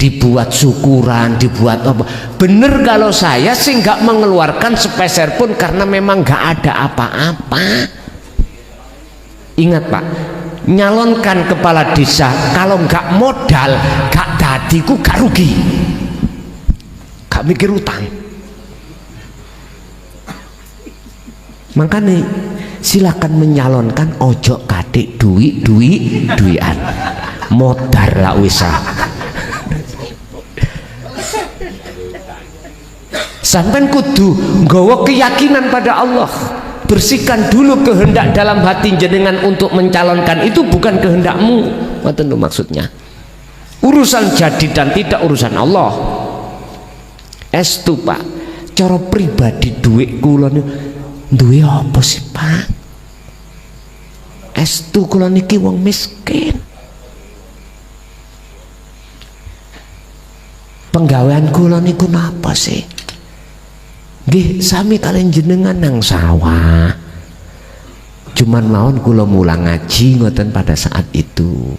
dibuat syukuran, dibuat apa. Bener kalau saya sih nggak mengeluarkan sepeser pun karena memang nggak ada apa-apa. Ingat Pak, nyalonkan kepala desa kalau nggak modal, gak dadiku gak rugi, gak mikir utang. Makanya silakan menyalonkan, ojo kadek duian modar lah wisah. Sampai kudu nggawa keyakinan pada Allah, bersihkan dulu kehendak dalam hati jenengan untuk mencalonkan itu bukan kehendakmu. Ngoten lho maksudnya. Urusan jadi dan tidak urusan Allah. Estu Pak, cara pribadi duit kula duwe apa sih Pak? Estu kula niki wong miskin. Penggawean kula niku napa sih? Nggih sami kalian jenengan nang sawah. Cuman mawon kula mulang ngaji ngoten pada saat itu.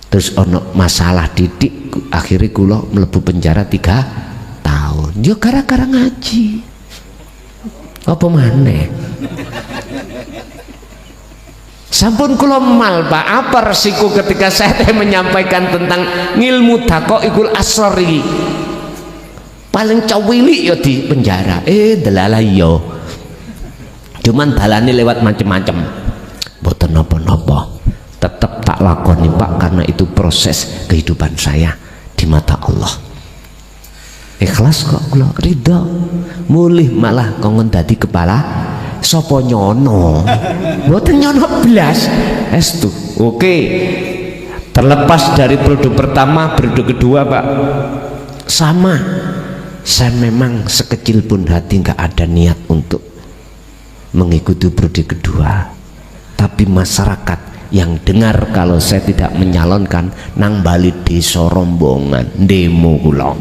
Terus ono masalah didik, akhirnya kula mlebu penjara 3 tahun. Yo gara-gara ngaji. Apa maneh? Sampun kula mal Pak, apa resiko ketika saya menyampaikan tentang ngilmu daqaiqul asrari. Paling cawili ya di penjara. Delala yo. Cuman dalane lewat macem-macem. Mboten napa-napa. Tetap tak lakoni Pak karena itu proses kehidupan saya di mata Allah. Ikhlas kok kula ridho. Mulih malah kongon dadi kepala sapa nyono. Mboten nyono blas. Estu. Oke. Terlepas dari periode pertama, periode kedua Pak. Sama. Saya memang sekecil pun hati nggak ada niat untuk mengikuti periode kedua, tapi masyarakat yang dengar kalau saya tidak menyalonkan nang bali desa rombongan demo kula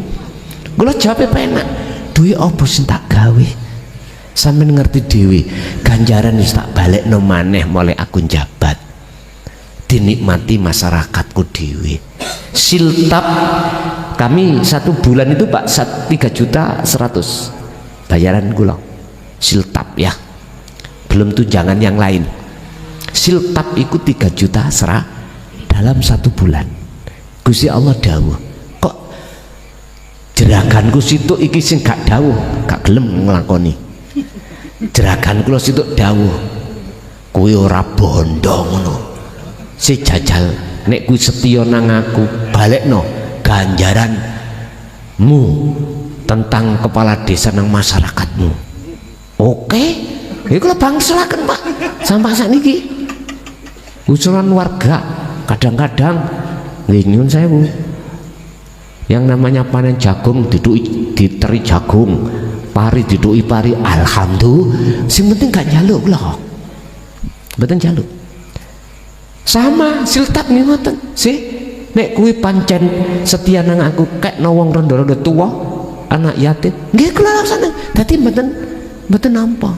jawab penak, duwe apa sing tak gawe sampeyan ngerti dhewe, ganjaran wis tak balekno maneh mulai aku njabat, dinikmati masyarakatku dhewe. Siltap kami 1 bulan itu Pak 3.100.000 bayaran kula siltap ya, belum tunjangan yang lain. Siltap itu 3 juta dalam 1 bulan. Gusti Allah dawuh, kok jeraganku situ iki sing gak dawuh, gak gelem nglakoni. Jeragan kula situ dawuh, kuwi ora bondo ngono. Si jajal nek kuwi setya nang aku, balekno ganjaranmu tentang kepala desa nang masyarakatmu. Oke, iku lho bangsalaken Pak. Sampai saat ini usulan warga kadang-kadang nyuwun sewu, yang namanya panen jagung diteri jagung, pari didui pari, alhamdulillah. Sing penting gak njaluk loh, mboten njaluk. Sama siltap nih ngoten sih. Nek kuwi pancen setia nang aku kek wong rondo-rondo tua, anak yatim, nggih kula laksana. Dadi mboten nampa.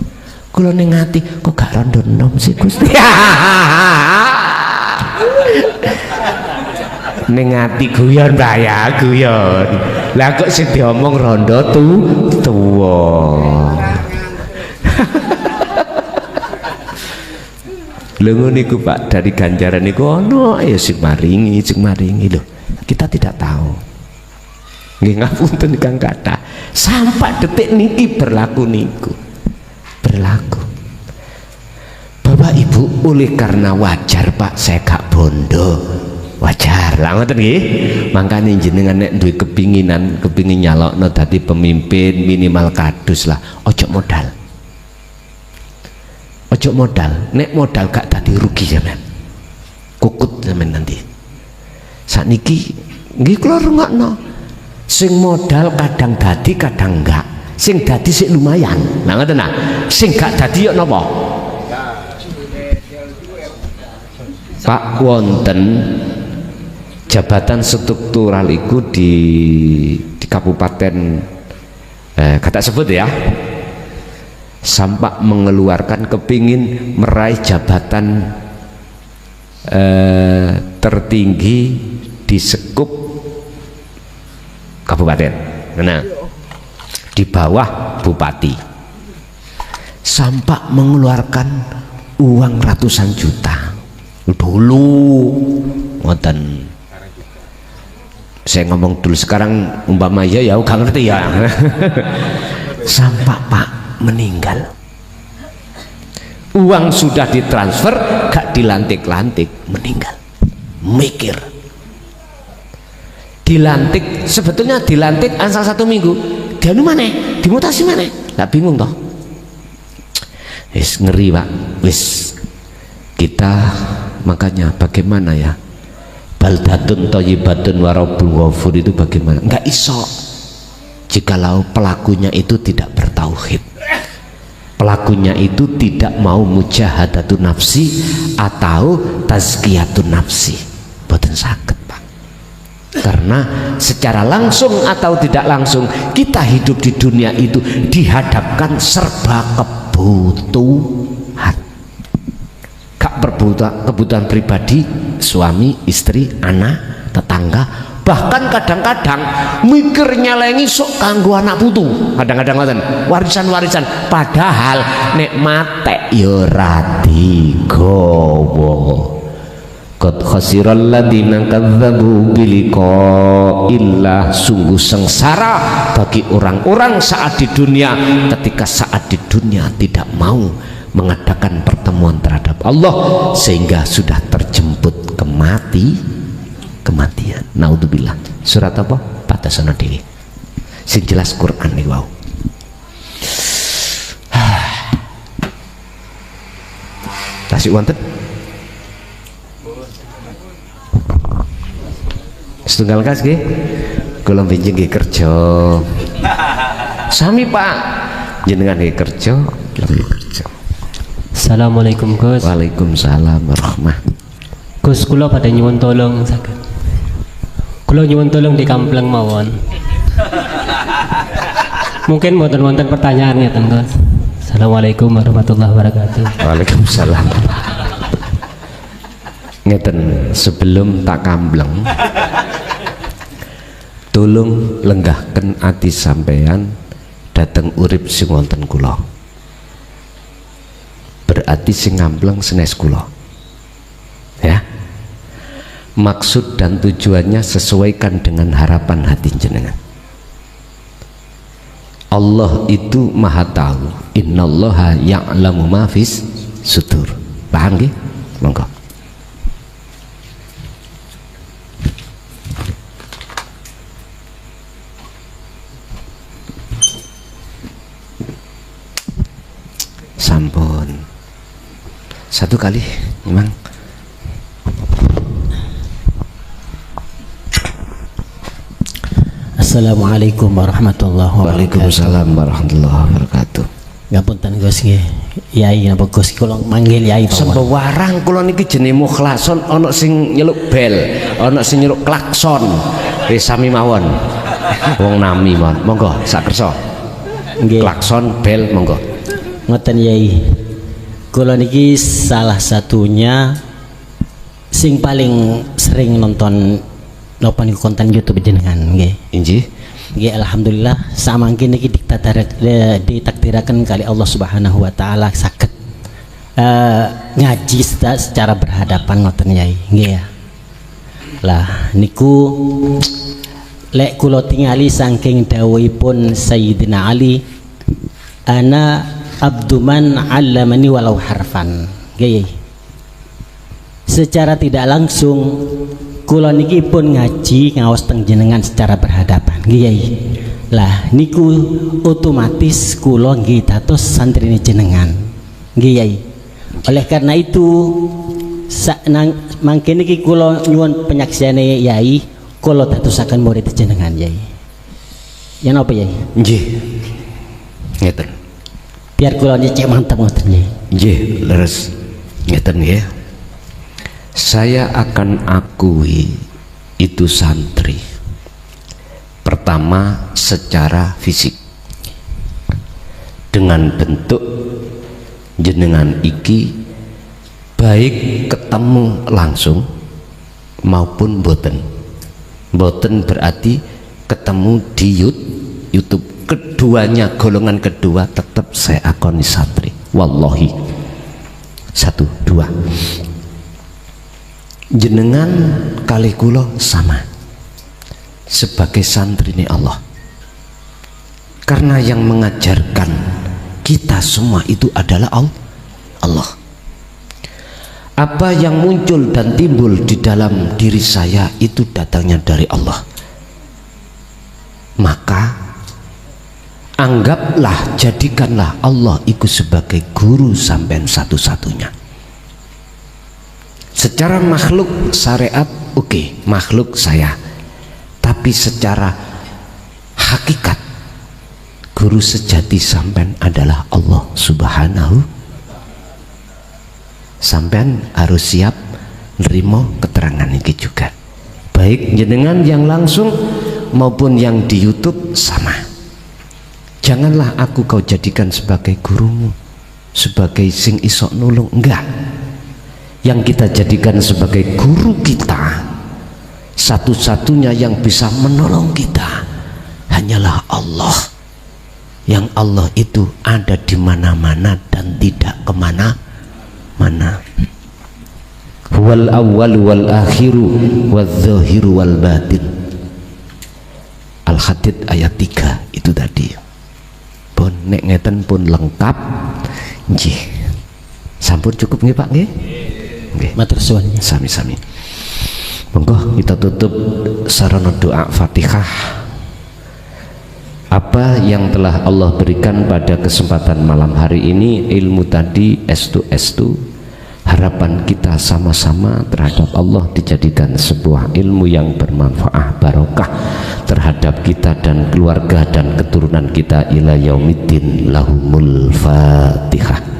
Kula ning ati kok gak rondo enom sih Gusti. Ning ati guyon ya, guyon. Lah kok sing diomong rondo tuwa. Lho niku Pak, dari ganjaran niku ono ya sing maringi lho. Kita tidak tahu. Nggih ngapunten Kang Kata. Sampai detik niki berlaku niku. Berlaku. Bapak Ibu, oleh karena wajar Pak saya gak bondo. Wajar lah ngoten nggih. Mangkane jenengan nek duwe kepingin nyalokno dadi pemimpin minimal kadus lah. Ojo modal. Ojo modal, nek modal gak tadi rugi sampean. Kukut sampean nanti. Sakniki nggih kula rungokno. Sing modal kadang dadi kadang enggak. Sing dadi sik lumayan. Nah ngoten nah. Sing gak dadi yo napa? Pak wonten jabatan struktural iku di kabupaten kata sebut ya. Sampai mengeluarkan kepingin meraih jabatan tertinggi di sekup kabupaten. Nah, di bawah bupati. Sampai mengeluarkan uang ratusan juta. Dulu ngoten. Saya ngomong dulu, sekarang umpama ya gak ngerti ya. Sampai Pak meninggal, uang sudah ditransfer gak dilantik-lantik, meninggal. Mikir dilantik, sebetulnya dilantik asal 1 minggu, dia mana dimutasi mana, gak bingung toh. Wis ngeri Pak, wis kita makanya bagaimana ya, baldatun thayyibatun wa rabbul ghafur itu bagaimana, nggak iso jikalau pelakunya itu tidak bertauhid, pelakunya itu tidak mau mujahadatun nafsi atau tazkiyatun nafsi, boten saged Pak. Karena secara langsung atau tidak langsung kita hidup di dunia itu dihadapkan serba kebutuhan, gak kebutuhan pribadi, suami, istri, anak, tetangga, bahkan kadang-kadang mikir nyelengi sok kanggo anak putu, kadang-kadang ngoten, warisan-warisan, padahal nek mate ya ora digawa. Qad khasiral ladina kadzdzabu biliqa'illah, sungguh sengsara bagi orang-orang saat di dunia, ketika saat di dunia tidak mau mengadakan pertemuan terhadap Allah sehingga sudah terjemput kematian. Naudzubillah. Surat apa? Patasana dewi. Sing jelas Quran nih, wow. Tasik wonten? Setunggal kas nggih. Kula benjing nggih kerja. Sami Pak. Jenengan nggih kerja, lebih kerja. Assalamualaikum Gus. Waalaikumsalam warahmah. Gus, kula pada nyuwun tolong saged. Kula nyuwun tolong di Kampleng mawon. Mungkin wonten pertanyaan ngeten Gus. Assalamualaikum warahmatullahi wabarakatuh. Waalaikumsalam. Ngeten, sebelum tak kambleng, tolong lenggahken ati sampeyan dateng urip sing wonten kula. Berarti sing ngambleng senes kula. Ya. Maksud dan tujuannya sesuaikan dengan harapan hati jenengan. Allah itu maha tahu. Innallaha ya'lamu ma fis sudur. Paham nggih? Monggo. Sampun. Satu kali memang. Assalamualaikum warahmatullahi wabarakatuh. Waalaikumsalam warahmatullahi wabarakatuh. Ngapunten Gus nggih. Yai napa Gus kula manggil Yai Pak. Sembarang kula niki jenenge mukhlason, ana sing nyeluk bel, ana sing nyeluk klakson. Wis sami mawon. Wong nami mawon. Monggo sak kersa. Nggih. Klakson, bel, monggo. Ngoten Yai. Kula niki salah satunya sing paling sering nonton napa niku konten YouTube jenengan nggih. Injih. Nggih alhamdulillah samangke niki ditakdiraken kali Allah Subhanahu wa taala saged ngaji secara berhadapan ngoten Yai nggih ya. Lah niku lek kula tingali saking dawuhipun Sayyidina Ali, ana abduman 'allamani walau harfan nggih. Secara tidak langsung kula niki pun ngaji ngaos teng jenengan secara berhadapan nggih. Lah niku otomatis kula nggih dados santrine jenengan nggih. Oleh karena itu mangke niki kula nyuwun penyaksiane Yai, kula dadosaken murid jenengan Yai. Ya napa Yai? Nggih. Ngeten. Biar kula nyecek mantap ngoten Yai. Nggih, leres. Ngeten nggih. Saya akan akui itu santri. Pertama secara fisik, dengan bentuk jenengan iki baik ketemu langsung maupun boten. Boten berarti ketemu di YouTube, keduanya golongan kedua tetap saya akoni santri, wallahi. 1, 2 jenengan kali kula sama sebagai santri ini Allah, karena yang mengajarkan kita semua itu adalah Allah. Apa yang muncul dan timbul di dalam diri saya itu datangnya dari Allah, maka anggaplah, jadikanlah Allah itu sebagai guru sampean satu-satunya. Secara makhluk syariat oke, makhluk saya, tapi secara hakikat guru sejati sampean adalah Allah Subhanahu. Sampean harus siap nerima keterangan ini juga, baik jenengan yang langsung maupun yang di YouTube sama. Janganlah aku kau jadikan sebagai gurumu, sebagai sing isok nulung, enggak. Yang kita jadikan sebagai guru kita, satu-satunya yang bisa menolong kita hanyalah Allah. Yang Allah itu ada di mana-mana dan tidak kemana-mana. Wal awwal wal akhiru wal zahiru wal batin. Al-Hadid ayat 3 itu tadi. Pun nek ngeten pun lengkap nggih. Sampun cukup nggih Pak nggih? Nggih. Matur suwun. Sami-sami. Monggo kita tutup sarana doa Fatihah. Apa yang telah Allah berikan pada kesempatan malam hari ini, ilmu tadi estu, harapan kita sama-sama terhadap Allah dijadikan sebuah ilmu yang bermanfaat, barokah terhadap kita dan keluarga dan keturunan kita ila yaumiddin. Lahumul Fatihah.